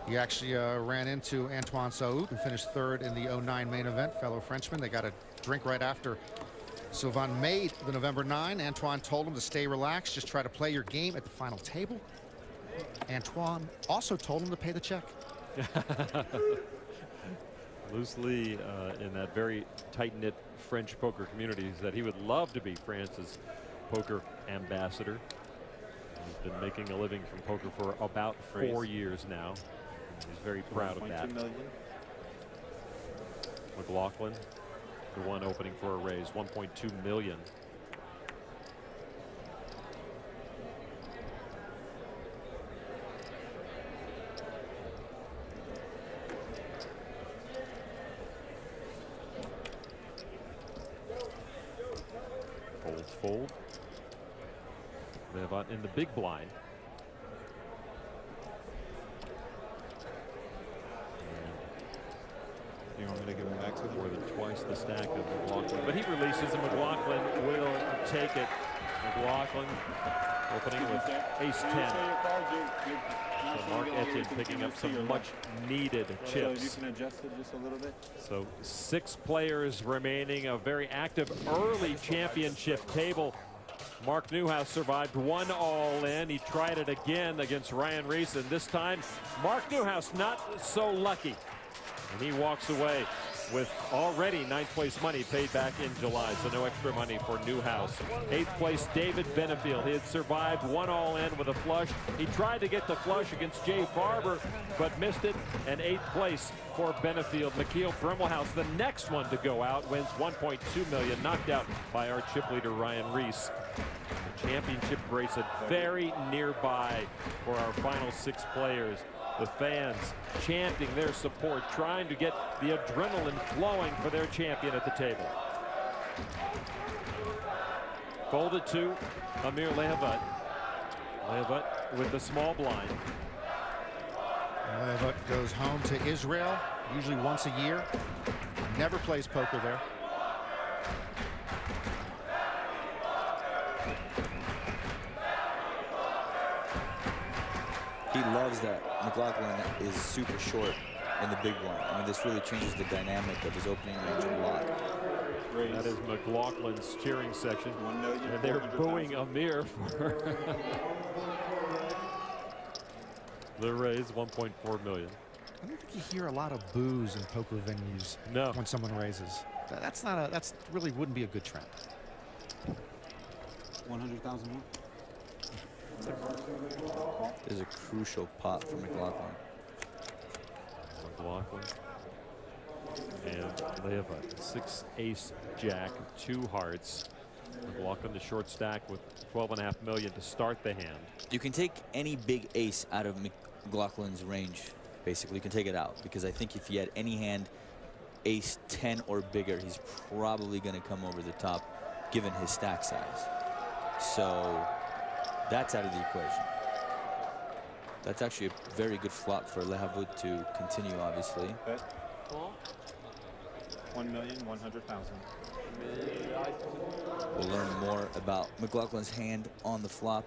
He actually ran into Antoine Saoud, who finished 3rd in the 09 main event, fellow Frenchman. They got a drink right after Sylvain made the November 9. Antoine told him to stay relaxed, just try to play your game at the final table. Antoine also told him to pay the check. Loosely in that very tight-knit French poker community, he said he would love to be France's poker ambassador. He's been making a living from poker for about 4 years now. He's very proud of that. McLaughlin, the one opening for a raise, 1.2 million. Fold. Levat in the big blind. You want me to give him back to more than twice the stack of McLaughlin, but he releases and McLaughlin will take it. McLaughlin opening with ace-10. So Mark Etienne picking up some much-needed chips. So you can adjust it just a little bit. So 6 players remaining, a very active early championship table. Mark Newhouse survived 1 all-in. He tried it again against Ryan Reese, and this time Mark Newhouse not so lucky. And he walks away with already 9th place money paid back in July, so no extra money for Newhouse. 8th place, David Benefield. He had survived 1 all-in with a flush. He tried to get the flush against Jay Farber, but missed it. And 8th place for Benefield. Mikhail Brimmelhouse, the next one to go out, wins 1.2 million, knocked out by our chip leader Ryan Reese. The championship race very nearby for our final 6 players. The fans chanting their support, trying to get the adrenaline flowing for their champion at the table. Folded to Amir Lehavat. Lehavat with the small blind. Lehavat goes home to Israel, usually once a year. Never plays poker there. He loves that McLaughlin is super short in the big one. I mean, this really changes the dynamic of his opening range a lot. That is McLaughlin's cheering section. And they're booing Amir for the raise, 1.4 million. I don't think you hear a lot of boos in poker venues when someone raises. That's really wouldn't be a good trend. 100,000 more. There's a crucial pot for McLaughlin. McLaughlin and Lehavat, 6 ace jack, 2 hearts. McLaughlin the short stack with 12.5 million to start the hand. You can take any big ace out of McLaughlin's range. Basically, you can take it out, because I think if he had any hand ace 10 or bigger, he's probably going to come over the top given his stack size. So that's out of the equation. That's actually a very good flop for Lehavat to continue, obviously. 1,100,000. We'll learn more about McLaughlin's hand on the flop.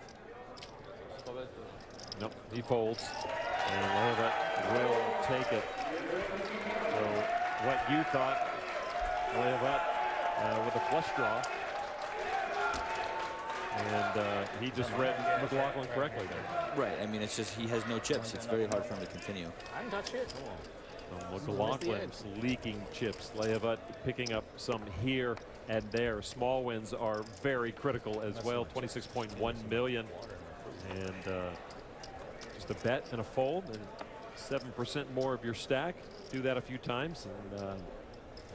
Nope, he folds. And Lehavat will take it. So what you thought, Lehavat with a flush draw. And he just read McLaughlin correctly there. Right, I mean, it's just he has no chips. It's very hard for him to continue. I didn't touch it. McLaughlin's leaking chips. Lehavat picking up some here and there. Small wins are very critical as well. 26.1 million. And just a bet and a fold and 7% more of your stack. Do that a few times and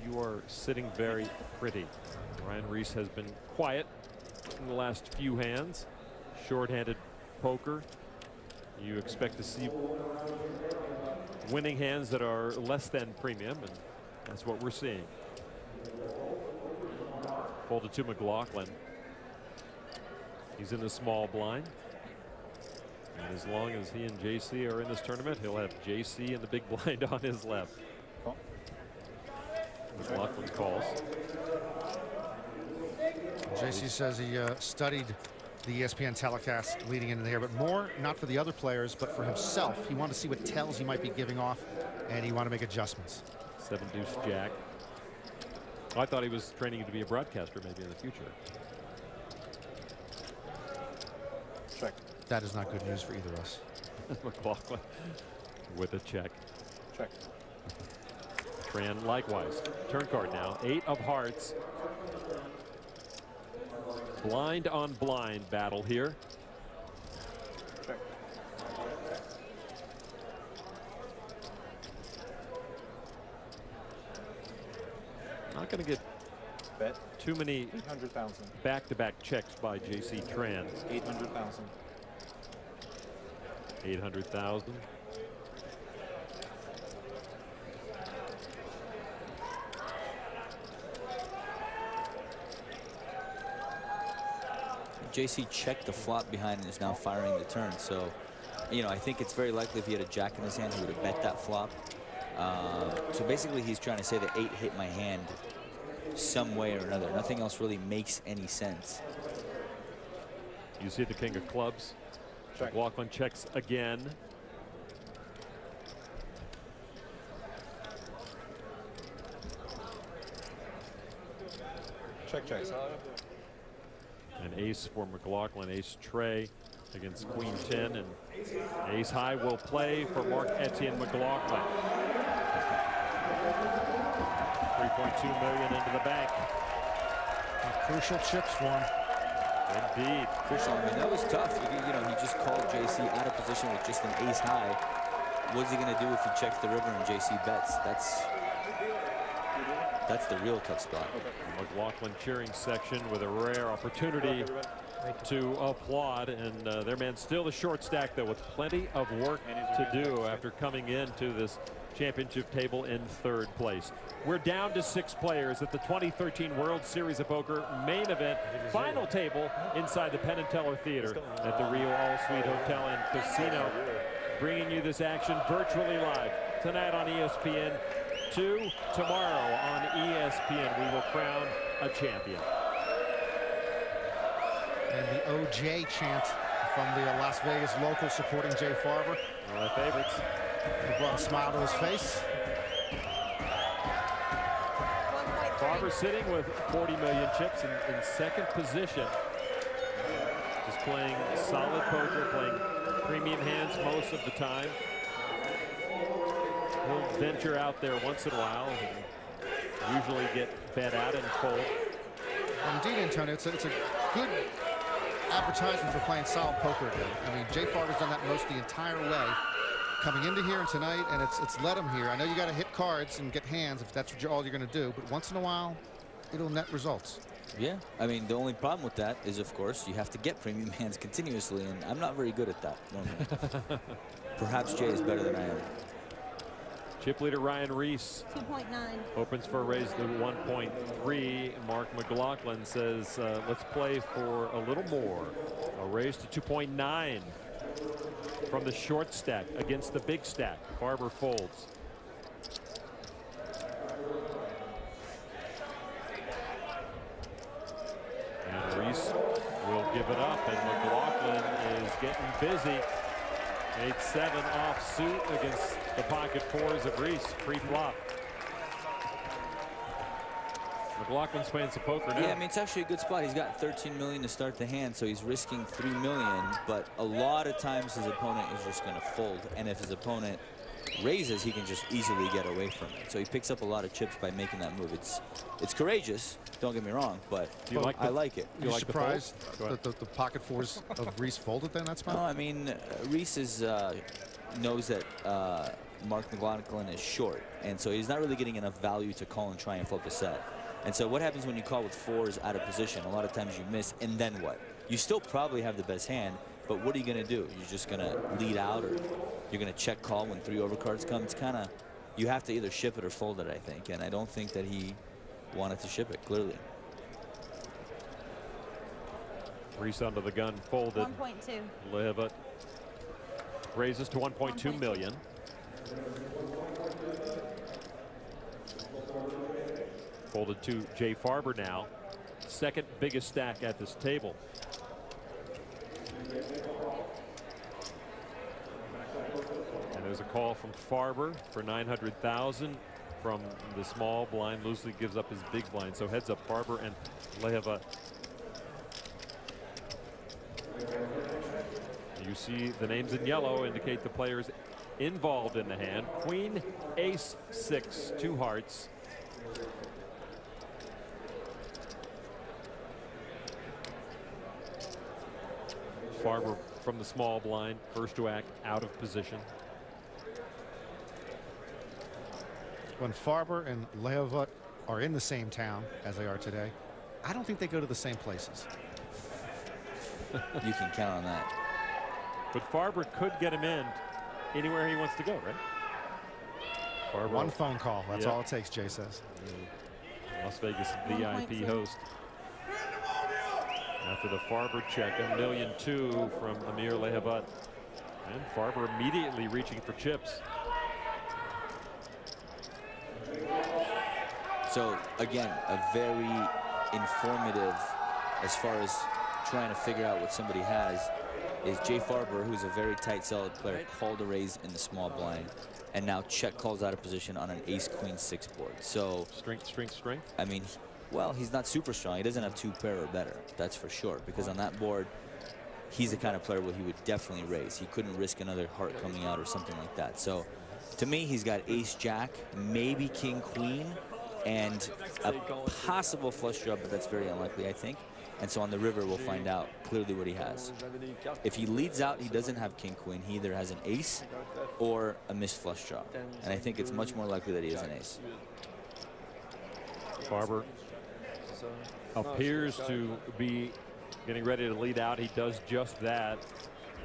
you are sitting very pretty. Ryan Reese has been quiet in the last few hands. Short-handed poker. You expect to see winning hands that are less than premium, and that's what we're seeing. Folded to McLaughlin. He's in the small blind. And as long as he and JC are in this tournament, he'll have JC in the big blind on his left. McLaughlin calls. JC says he studied the ESPN telecast leading into here, but more not for the other players, but for himself. He wanted to see what tells he might be giving off, and he wanted to make adjustments. 7 deuce jack. I thought he was training to be a broadcaster maybe in the future. Check. That is not good news for either of us. McLaughlin with a check. Check. Tran likewise. Turn card now. 8 of hearts. Blind on blind battle here. Check. Not going to get bet too many 800,000. back-to-back checks by JC Tran. 800,000. 800,000. JC checked the flop behind and is now firing the turn. So, you know, I think it's very likely if he had a jack in his hand, he would have bet that flop. So basically, he's trying to say that 8 hit my hand some way or another. Nothing else really makes any sense. You see the king of clubs. Check. McLaughlin checks again. Check, check. An ace for McLaughlin, ace tray against queen 10, and ace high will play for Mark Etienne McLaughlin. 3.2 million into the bank. Crucial chips for him. Indeed. Crucial. I mean, that was tough. You know, he just called JC out of position with just an ace high. What's he going to do if he checks the river and JC bets? That's the real tough spot. McLaughlin cheering section with a rare opportunity to applaud, and their man still the short stack, though, with plenty of work to do after coming into this championship table in 3rd place. We're down to 6 players at the 2013 World Series of Poker main event final table inside the Penn and Teller Theater at the Rio All Suite Hotel and Casino, bringing you this action virtually live tonight on ESPN. 2 tomorrow on ESPN. We will crown a champion. And the OJ chant from the Las Vegas local supporting Jay Farber. One of my favorites. He brought a smile to his face. Farber sitting with 40 million chips in 2nd position. Just playing solid poker, playing premium hands most of the time. He'll venture out there once in a while and usually get bet out and fold. Indeed, Antonio, it's a good advertisement for playing solid poker again. I mean, Jay Farber's done that most the entire way coming into here and tonight, and it's led him here. I know you got to hit cards and get hands if that's all you're going to do, but once in a while, it'll net results. Yeah, I mean, the only problem with that is, of course, you have to get premium hands continuously, and I'm not very good at that normally. Perhaps Jay is better than I am. Chip leader Ryan Reese 2.9 opens for a raise to 1.3. Mark McLaughlin says, let's play for a little more. A raise to 2.9 from the short stack against the big stack. Farber folds. And Reese will give it up, and McLaughlin is getting busy. 8-7 off suit against the pocket 4s of Reese. Pre-flop. McLaughlin's playing some poker now. Yeah, I mean, it's actually a good spot. He's got 13 million to start the hand, so he's risking 3 million, but a lot of times his opponent is just going to fold, and if his opponent raises, he can just easily get away from it. So he picks up a lot of chips by making that move. It's courageous, don't get me wrong, but I like it. You're surprised that the pocket 4s of Reese folded then that spot? No, I mean, Reese knows that Mark McLaughlin is short, and so he's not really getting enough value to call and try and flip a set. And so what happens when you call with 4s out of position? A lot of times you miss, and then what? You still probably have the best hand, but what are you going to do? You're just going to lead out, or you're going to check call when 3 overcards come? It's kind of, you have to either ship it or fold it, I think, and I don't think that he wanted to ship it, clearly. Reese under the gun, folded. 1.2. Levitt raises to 1.2 million. Folded to Jay Farber now. 2nd biggest stack at this table. And there's a call from Farber for 900,000 from the small blind. Loosely gives up his big blind. So heads up Farber and Leheva. you see the names in yellow indicate the players involved in the hand. Queen, ace, 6, 2 hearts. Farber from the small blind, first to act, out of position. When Farber and Lehovot are in the same town as they are today, I don't think they go to the same places. You can count on that. But Farber could get him in anywhere he wants to go, right? Farber. One phone call. That's all it takes, Jay says. Las Vegas VIP host. After the Farber check, $1.2 million from Amir Lehovot. And Farber immediately reaching for chips. So again, a very informative as far as trying to figure out what somebody has is Jay Farber, who's a very tight, solid player, called a raise in the small blind, and now check calls out of position on an ace queen 6 board. So strength. I mean, well, he's not super strong. He doesn't have 2 pair or better, that's for sure, because on that board he's the kind of player where he would definitely raise. He couldn't risk another heart coming out or something like that. So to me, he's got ace jack, maybe king queen, and a possible flush draw, but that's very unlikely, I think. And so on the river, we'll find out clearly what he has. If he leads out, he doesn't have king queen. He either has an ace or a missed flush draw, and I think it's much more likely that he has an ace. Farber appears to be getting ready to lead out. He does just that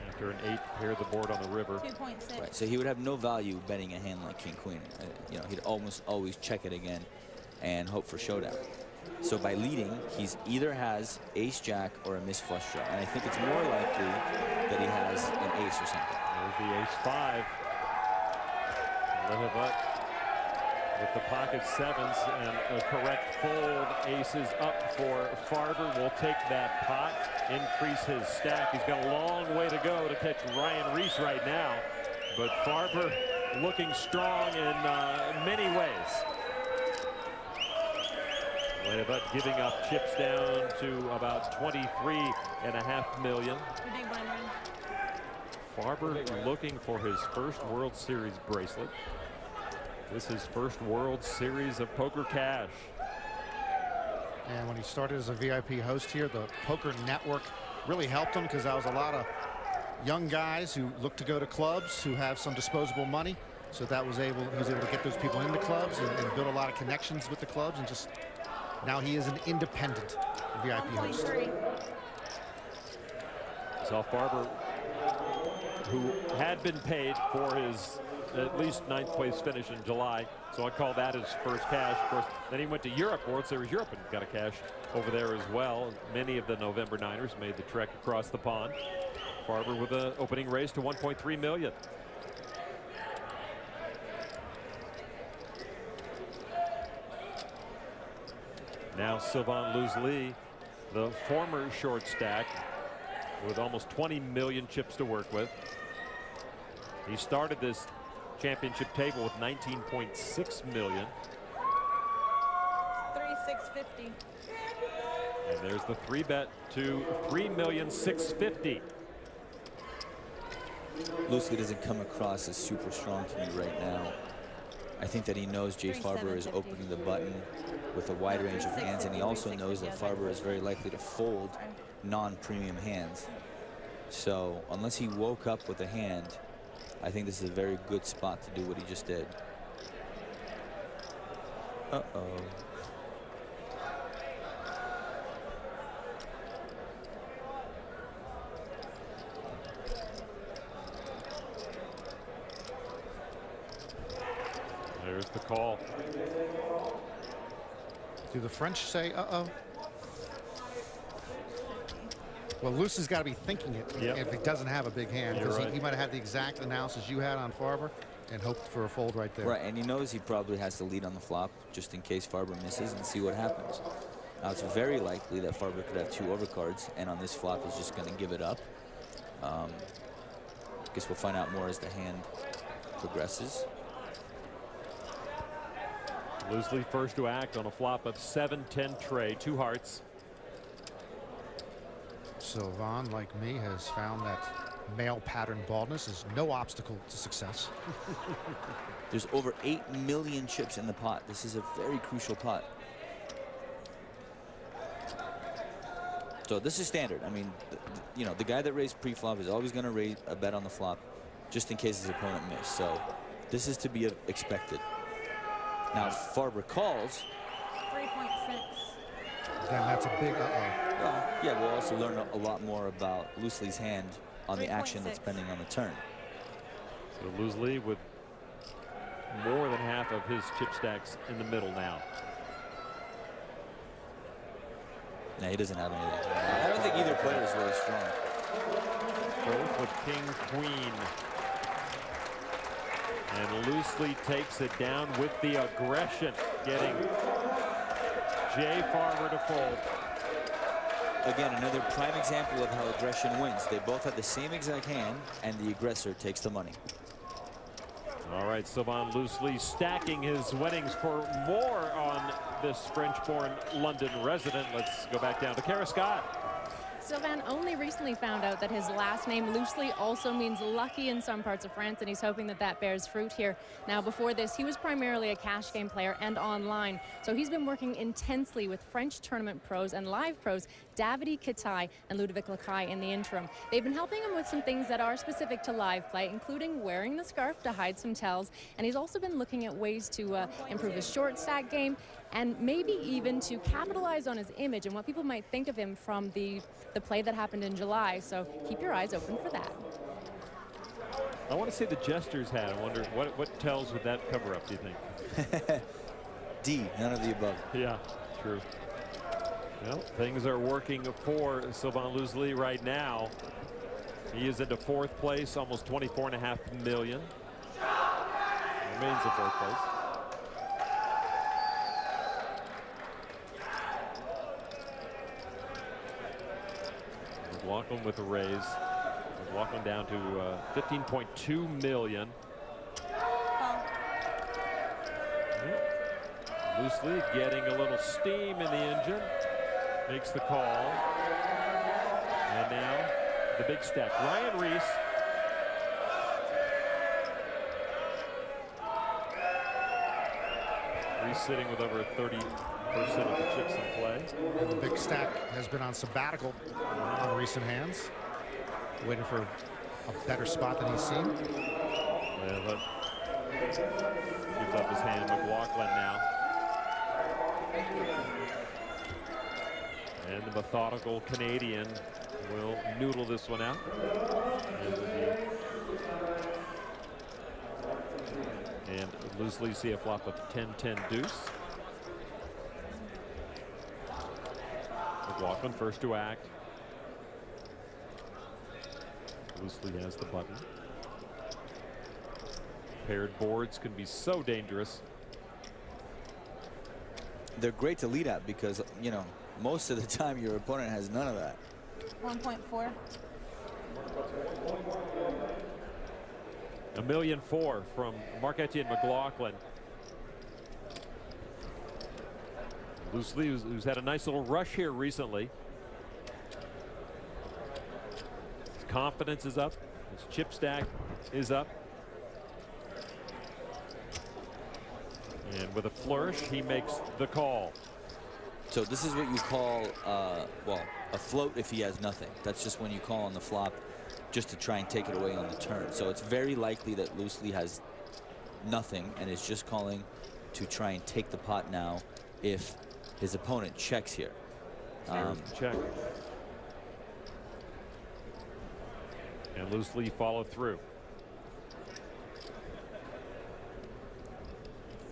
after an 8 pair the board on the river. 2.6. Right, so he would have no value betting a hand like king queen. You know, he'd almost always check it again and hope for showdown. So by leading, he's either has ace jack or a missed flush draw, and I think it's more likely that he has an ace or something. There's the ace 5. Lehovot with the pocket 7s and a correct fold. Aces up for Farber. Will take that pot, increase his stack. He's got a long way to go to catch Ryan Reese right now, but Farber looking strong in many ways. Lehovot giving up chips down to about $23.5 million. Farber looking for his first World Series bracelet. This is his first World Series of poker cash. And when he started as a VIP host here, the Poker Network really helped him, because that was a lot of young guys who look to go to clubs who have some disposable money. So that was he was able to get those people into clubs and build a lot of connections with the clubs, and just now he is an independent VIP host. Saw Farber, who had been paid for his at least 9th place finish in July, so I call that his first cash. Of course, then he went to Europe, World Series Europe, and got a cash over there as well. Many of the November Niners made the trek across the pond. Farber with an opening raise to $1.3 million. Now Sylvain Loosely, the former short stack, with almost 20 million chips to work with. He started this championship table with 19.6 million. 3,650. And there's the 3-bet to 3,650,000. Loosely doesn't come across as super strong to me right now. I think that he knows Jay Farber is opening the button with a wide range of hands, and he also knows that Farber is very likely to fold non-premium hands. So unless he woke up with a hand, I think this is a very good spot to do what he just did. Uh-oh. There's the call. Do the French say uh-oh? Well, Luce has got to be thinking it if he doesn't have a big hand, because he might have had the exact analysis you had on Farber and hoped for a fold right there. Right, and he knows he probably has to lead on the flop just in case Farber misses and see what happens. Now, it's very likely that Farber could have 2 overcards, and on this flop is just going to give it up. Guess we'll find out more as the hand progresses. Loosely first to act on a flop of 7-10 tray, 2 hearts. Sylvain, like me, has found that male pattern baldness is no obstacle to success. There's over 8 million chips in the pot. This is a very crucial pot. So this is standard. I mean, you know, the guy that raised pre-flop is always going to raise a bet on the flop just in case his opponent missed. So this is to be expected. Now, if Farber calls. 3.6. Again, that's a big Well, yeah, we'll also learn a lot more about Loosely's hand on the action that's pending on the turn. So Loosely with more than half of his chip stacks in the middle now. No, he doesn't have anything. I don't think either player is really strong. Both with king, queen. And Loosely takes it down with the aggression, getting Jay Farber to fold. Again, another prime example of how aggression wins. They both have the same exact hand, and the aggressor takes the money. All right, Sylvain Loosely stacking his winnings for more on this French-born London resident. Let's go back down to Kara Scott. Sylvain only recently found out that his last name, Loosely, also means lucky in some parts of France, and he's hoping that that bears fruit here. Now, before this, he was primarily a cash game player and online, so he's been working intensely with French tournament pros and live pros, Davide Katai and Ludovic Lacaille in the interim. They've been helping him with some things that are specific to live play, including wearing the scarf to hide some tells, and he's also been looking at ways to improve his short stack game and maybe even to capitalize on his image and what people might think of him from the play that happened in July. So keep your eyes open for that. I want to see the Jester's hat. I wonder what tells with that cover up, do you think? D, none of the above. Yeah, true. Well, things are working for Sylvain Loosely right now. He is into fourth place, almost 24.5 million. Remains in fourth place. McLaughlin with a raise. McLaughlin down to 15.2 million. Loosely getting a little steam in the engine. Makes the call. And now the big stack. Ryan Reese. Reese sitting with over 30% of the chips in play. And the big stack has been on sabbatical on recent hands, waiting for a better spot than he's seen. Yeah, but gives up his hand. McLaughlin now. And the methodical Canadian will noodle this one out. And Loosely see a flop of 10-10 deuce. McLaughlin first to act. Loosely has the button. Paired boards can be so dangerous. They're great to lead at because, you know, most of the time your opponent has none of that. 1.4. $1.4 million from Marc-Etienne McLaughlin. Loosely, who's had a nice little rush here recently. His confidence is up. His chip stack is up. And with a flourish, he makes the call. So this is what you call, well, a float if he has nothing. That's just when you call on the flop just to try and take it away on the turn. So it's very likely that Loosely has nothing and is just calling to try and take the pot now if his opponent checks here. Check. And Loosely followed through.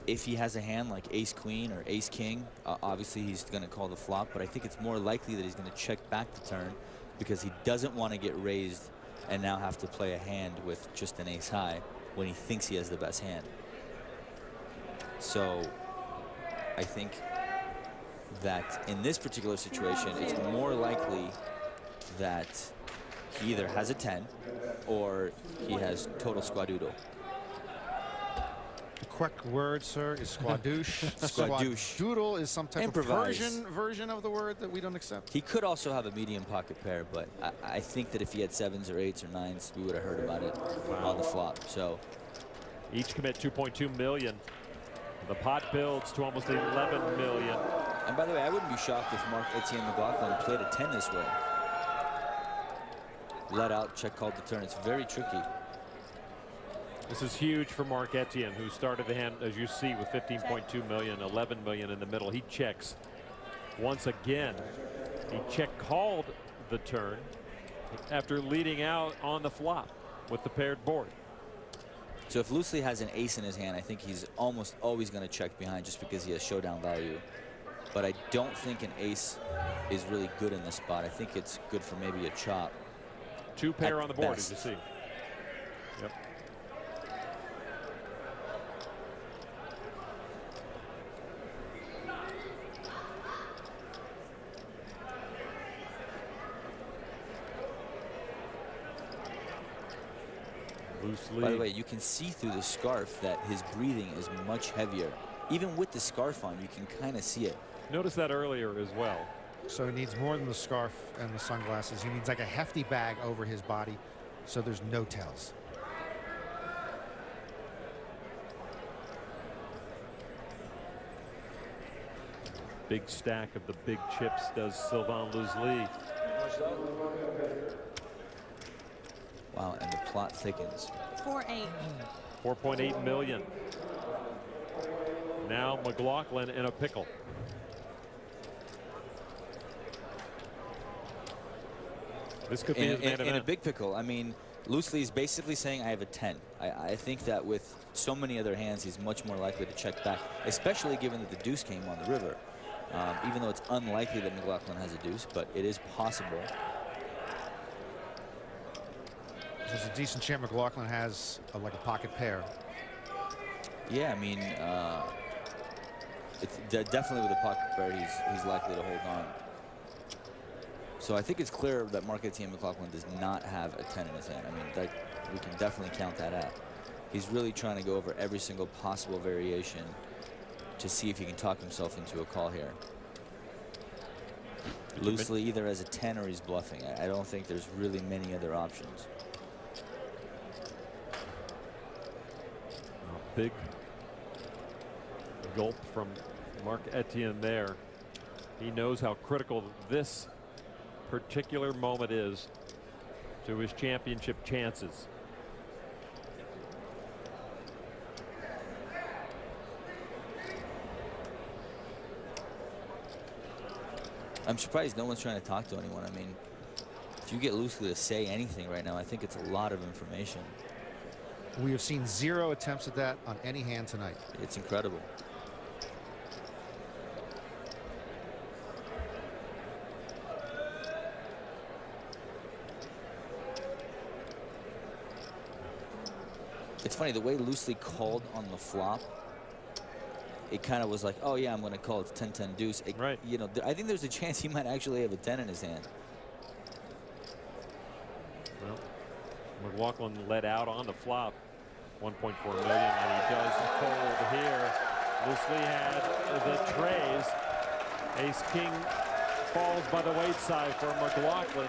If he has a hand like ace queen or ace king, obviously he's going to call the flop, but I think it's more likely that he's going to check back the turn because he doesn't want to get raised and now have to play a hand with just an ace high when he thinks he has the best hand. So I think that in this particular situation, it's more likely that he either has a 10 or he has total squadudo. The correct word, sir, is squadouche. Squadouche. Squadoodle is some type Improvise. of Persian version of the word that we don't accept. He could also have a medium pocket pair, but I think that if he had 7s or 8s or 9s, we would have heard about it on the flop. So each commit 2.2 million. The pot builds to almost 11 million. And by the way, I wouldn't be shocked if Mark-Etienne McLaughlin played a 10 this way. Let out, check called the turn. It's very tricky. This is huge for Mark-Etienne, who started the hand, as you see, with 15.2 million, 11 million in the middle. He checks once again. He check called the turn after leading out on the flop with the paired board. So if Loosely has an ace in his hand, I think he's almost always going to check behind just because he has showdown value. But I don't think an ace is really good in this spot. I think it's good for maybe a chop. 2 pair on the board, as you see. Yep. Loosely. By the way, you can see through the scarf that his breathing is much heavier. Even with the scarf on, you can kind of see it. Notice that earlier as well. So he needs more than the scarf and the sunglasses. He needs like a hefty bag over his body, so there's no tells. Big stack of the big chips does Sylvain Loosely. Wow, and the plot thickens. 4-8. 4.8 million. Now McLaughlin in a pickle. This could be his main event. In a big pickle. I mean, Loosely is basically saying I have a 10. I think that with so many other hands, he's much more likely to check back, especially given that the deuce came on the river. Even though it's unlikely that McLaughlin has a deuce, but it is possible. There's a decent chance McLaughlin has like a pocket pair. Yeah, I mean, it's definitely with a pocket pair, he's likely to hold on. So I think it's clear that Mark-Etienne McLaughlin does not have a 10 in his hand. I mean, we can definitely count that out. He's really trying to go over every single possible variation to see if he can talk himself into a call here. Loosely either as a 10 or he's bluffing. I don't think there's really many other options. Big gulp from Mark-Etienne there. He knows how critical this particular moment is to his championship chances. I'm surprised no one's trying to talk to anyone. I mean, if you get Loosely to say anything right now, I think it's a lot of information. We have seen 0 attempts at that on any hand tonight. It's incredible. It's funny, the way Loosely called on the flop, it kind of was like, oh yeah, I'm going to call it 10-10 deuce. Right. You know, I think there's a chance he might actually have a 10 in his hand. Well, McLaughlin led out on the flop, 1.4 million, and he does fold here. Loosely had the trays. Ace-King falls by the wayside for McLaughlin.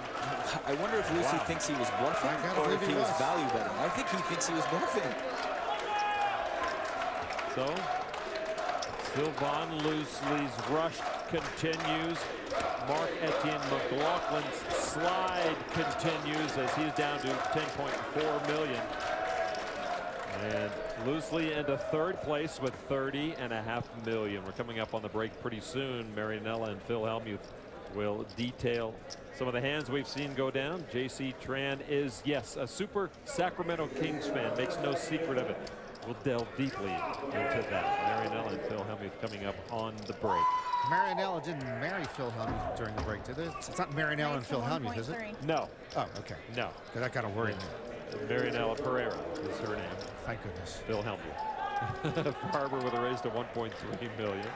I wonder if Loosely thinks he was bluffing or if he was value betting. I think he thinks he was bluffing. So, Sylvain Loosely's rush continues. Mark-Etienne McLaughlin's slide continues as he's down to 10.4 million. And Loosely into third place with 30.5 million. We're coming up on the break pretty soon. Marianella and Phil Hellmuth will detail some of the hands we've seen go down. J.C. Tran is, yes, a super Sacramento Kings fan, makes no secret of it. We'll delve deeply into that. Marianella and Phil Hellmuth coming up on the break. Marianella didn't marry Phil Hellmuth during the break, did it? It's not Marianella and Phil Hellmuth, is it? No. Oh, okay. No. That kind of worried me. Marianella Pereira is her name. Thank goodness. Phil Hellmuth. Farber with a raise to 1.3 million.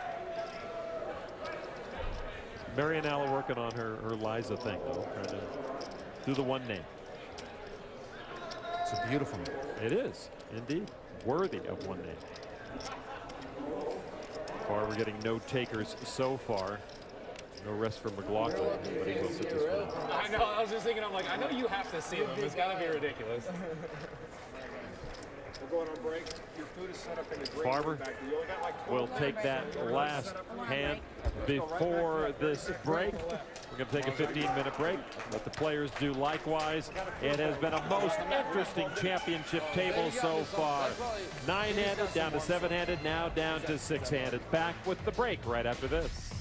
Marianella working on her Liza thing, though, trying to do the one name. It's a beautiful name. It is, indeed. Worthy of one name. We're getting no takers so far. No rest for McLaughlin, but he will sit this one. I know, I was just thinking, I'm like, I know you have to see them. It's got to be ridiculous. We're going on break. Your food is set up in the green. Farber will take that last hand before this break. We're going to take a 15-minute break. Let the players do likewise. It has been a most interesting championship table so far. 9-handed down to 7-handed, now down to 6-handed. Back with the break right after this.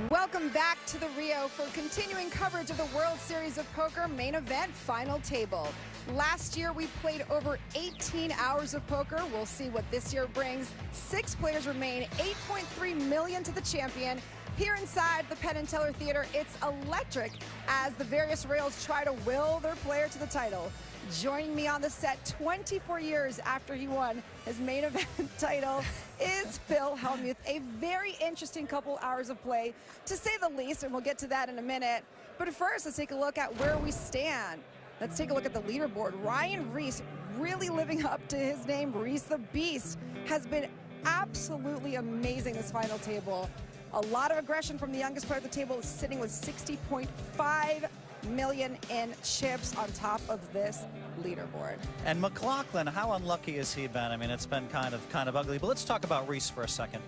Welcome back to the Rio for continuing coverage of the World Series of Poker main event final table. Last year we played over 18 hours of poker. We'll see what this year brings. 6 players remain, $8.3 million to the champion. Here inside the Penn and Teller Theater, it's electric as the various rails try to will their player to the title. Joining me on the set 24 years after he won his main event title is Phil Hellmuth. A very interesting couple hours of play, to say the least, and we'll get to that in a minute. But first, let's take a look at where we stand. Let's take a look at the leaderboard. Ryan Reese, really living up to his name, Reese the Beast, has been absolutely amazing this final table. A lot of aggression from the youngest player at the table, sitting with 60.5 million in chips on top of this leaderboard. And McLaughlin, how unlucky has he been? I mean, it's been kind of ugly. But let's talk about Reese for a second.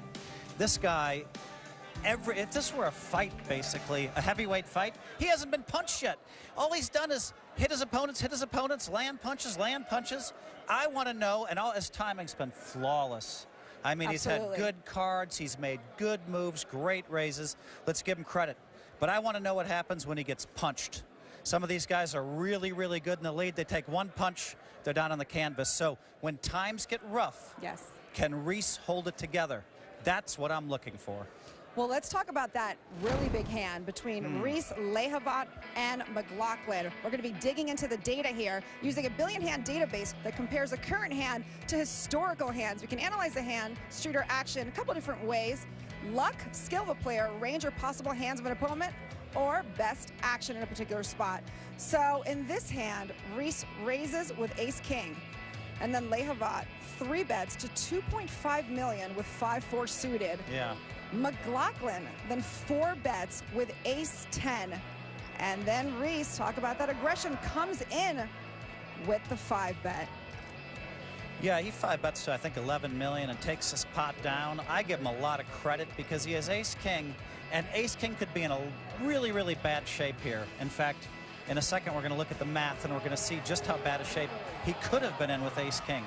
This guy, if this were a fight, basically, a heavyweight fight, he hasn't been punched yet. All he's done is hit his opponents, land punches. I want to know, and all his timing's been flawless. I mean, Absolutely. He's had good cards, he's made good moves, great raises. Let's give him credit. But I want to know what happens when he gets punched. Some of these guys are really, really good in the lead. They take one punch, they're down on the canvas. So when times get rough, yes, can Reese hold it together? That's what I'm looking for. Well, let's talk about that really big hand between Reese, Lehavat, and McLaughlin. We're going to be digging into the data here using a billion-hand database that compares a current hand to historical hands. We can analyze the hand, street or action, a couple different ways. Luck, skill of a player, range or possible hands of an opponent, or best action in a particular spot. So in this hand, Reese raises with ace-king. And then Lehavat, 3 bets to 2.5 million with 5-4 suited. Yeah. McLaughlin, then 4 bets with ace-10. And then Reese, talk about that aggression, comes in with the 5-bet. Yeah, he 5-bets to, I think, 11 million and takes this pot down. I give him a lot of credit because he has ace-king, and ace-king could be in a really, really bad shape here. In fact, in a second, we're going to look at the math, and we're going to see just how bad a shape he could have been in with ace-king.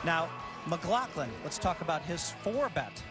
Now, McLaughlin, let's talk about his 4-bet.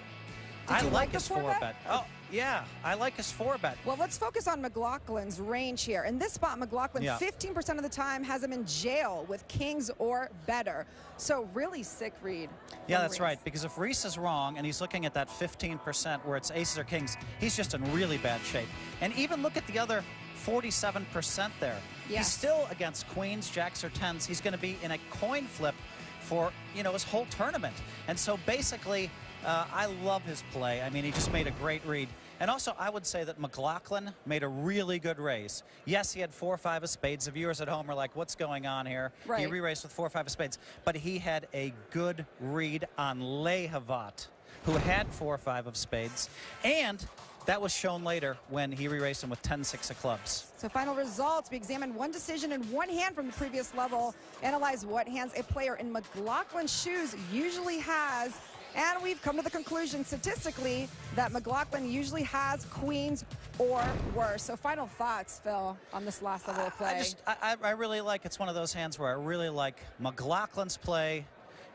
I like his 4-bet. Oh, yeah, I like his 4-bet. Well, let's focus on McLaughlin's range here. In this spot, McLaughlin, 15% of the time, has him in jail with kings or better. So really sick read. Yeah, that's right, because if Reese is wrong and he's looking at that 15% where it's aces or kings, he's just in really bad shape. And even look at the other 47% there. Yes. He's still against queens, jacks, or tens. He's going to be in a coin flip for, you know, his whole tournament. And so basically, I love his play. I mean, he just made a great read. And also, I would say that McLaughlin made a really good raise. Yes, he had 4 or 5 of spades. The viewers at home are like, what's going on here? Right. He re-raised with 4 or 5 of spades. But he had a good read on Lehavat, who had 4 or 5 of spades. And that was shown later when he re-raised him with 10-6 of clubs. So final results, we examined one decision in one hand from the previous level, analyze what hands a player in McLaughlin's shoes usually has, and we've come to the conclusion statistically that McLaughlin usually has queens or worse. So final thoughts, Phil, on this last level of play. I really like, it's one of those hands where I really like McLaughlin's play,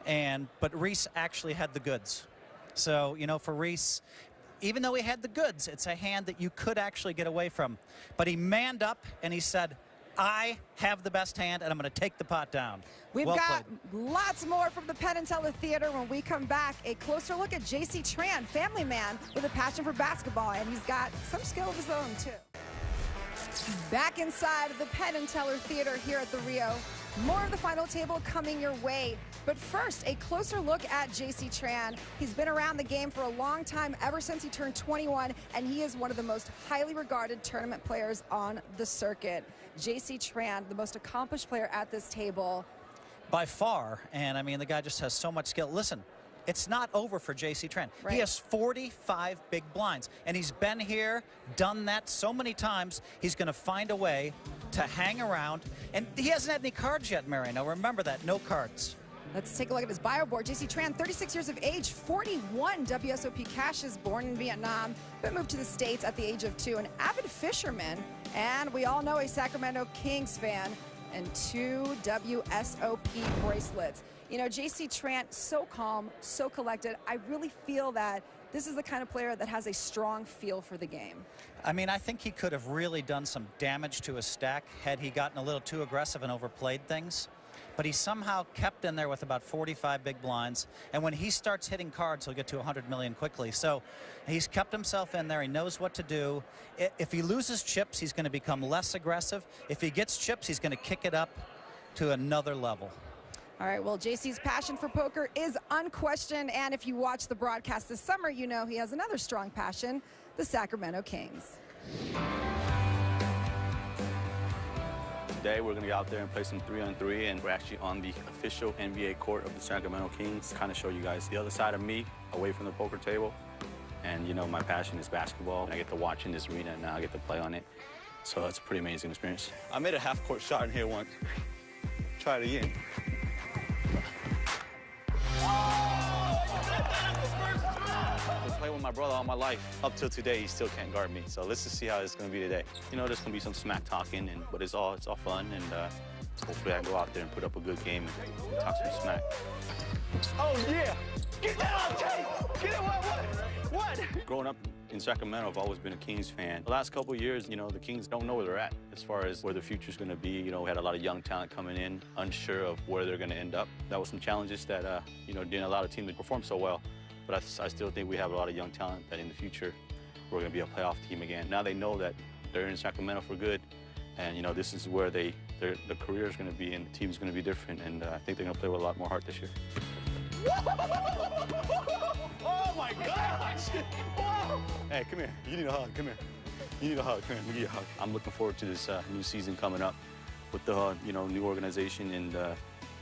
but Reese actually had the goods. So, you know, for Reese, even though he had the goods, it's a hand that you could actually get away from. But he manned up and he said, I have the best hand and I'm going to take the pot down. We've got lots more from the Penn and Teller Theater when we come back. A closer look at J.C. Tran, family man with a passion for basketball, and he's got some skill of his own, too. Back inside of the Penn and Teller Theater here at the Rio. More of the final table coming your way. But first, a closer look at J.C. Tran. He's been around the game for a long time, ever since he turned 21, and he is one of the most highly regarded tournament players on the circuit. J.C. Tran, the most accomplished player at this table. by far. And I mean, the guy just has so much skill. Listen, it's not over for J.C. Tran. Right. He has 45 big blinds, and he's been here, done that so many times. He's going to find a way to hang around, and he hasn't had any cards yet, Mariano. Remember that, no cards. Let's take a look at his bio board. J.C. Tran, 36 years of age, 41 WSOP caches, born in Vietnam, but moved to the States at the age of 2, an avid fisherman, and we all know a Sacramento Kings fan, and 2 WSOP bracelets. You know, J.C. Tran, so calm, so collected. I really feel that this is the kind of player that has a strong feel for the game. I mean, I think he could have really done some damage to his stack had he gotten a little too aggressive and overplayed things. But he somehow kept in there with about 45 big blinds. And when he starts hitting cards, he'll get to 100 million quickly. So he's kept himself in there. He knows what to do. If he loses chips, he's going to become less aggressive. If he gets chips, he's going to kick it up to another level. All right, well, JC's passion for poker is unquestioned, and if you watch the broadcast this summer, you know he has another strong passion, the Sacramento Kings. Today we're going to go out there and play some 3-on-3, and we're actually on the official NBA court of the Sacramento Kings. Kind of show you guys the other side of me, away from the poker table. And you know, my passion is basketball. I get to watch in this arena, and now I get to play on it. So it's a pretty amazing experience. I made a half-court shot in here once. Try it again. I've been playing with my brother all my life. Up till today, he still can't guard me. So let's just see how it's going to be today. You know, there's going to be some smack talking, but it's all fun. And hopefully I can go out there and put up a good game and talk some smack. Oh, yeah. Get that on tape. Get it. What? Growing up in Sacramento, I've always been a Kings fan. The last couple of years, you know, the Kings don't know where they're at as far as where the future's going to be. You know, we had a lot of young talent coming in, unsure of where they're going to end up. That was some challenges that, you know, didn't allow the team to perform so well. But I still think we have a lot of young talent that in the future we're going to be a playoff team again. Now they know that they're in Sacramento for good, and, you know, this is where their career is going to be, and the team's going to be different, and I think they're going to play with a lot more heart this year. Oh, my gosh! Whoa. Hey, come here. You need a hug. Come here. You need a hug. Come here. Let me give you a hug. I'm looking forward to this new season coming up with the, you know, new organization and,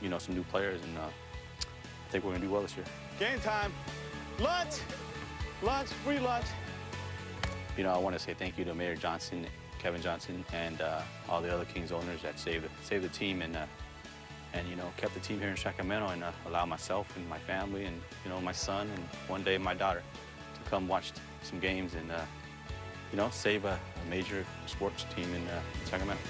you know, some new players, and I think we're going to do well this year. Game time. Lunch. Lunch. Free lunch. You know, I want to say thank you to Mayor Johnson, Kevin Johnson, and all the other Kings owners that saved the team and you know, kept the team here in Sacramento, and allowed myself and my family and, you know, my son and one day my daughter to come watch some games and, you know, save a major sports team in Sacramento.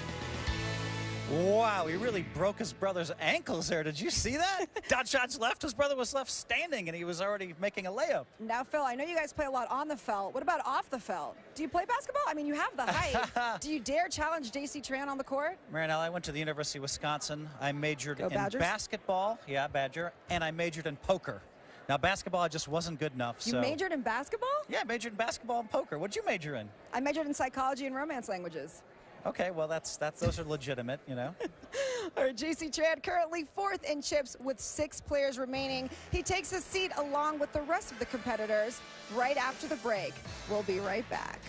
Wow, he really broke his brother's ankles there. Did you see that? Dot shots left, his brother was left standing, and he was already making a layup. Now, Phil, I know you guys play a lot on the felt. What about off the felt? Do you play basketball? I mean, you have the height. Do you dare challenge J.C. Tran on the court? Marinelle, I went to the University of Wisconsin. I majored in Badgers? basketball, yeah, Badger, and I majored in poker. Now, basketball just wasn't good enough. You majored in basketball? Yeah, I majored in basketball and poker. What'd you major in? I majored in psychology and romance languages. Okay, well, those are legitimate, you know. All right, J.C. Tran currently 4th in chips with 6 players remaining. He takes his seat along with the rest of the competitors right after the break. We'll be right back.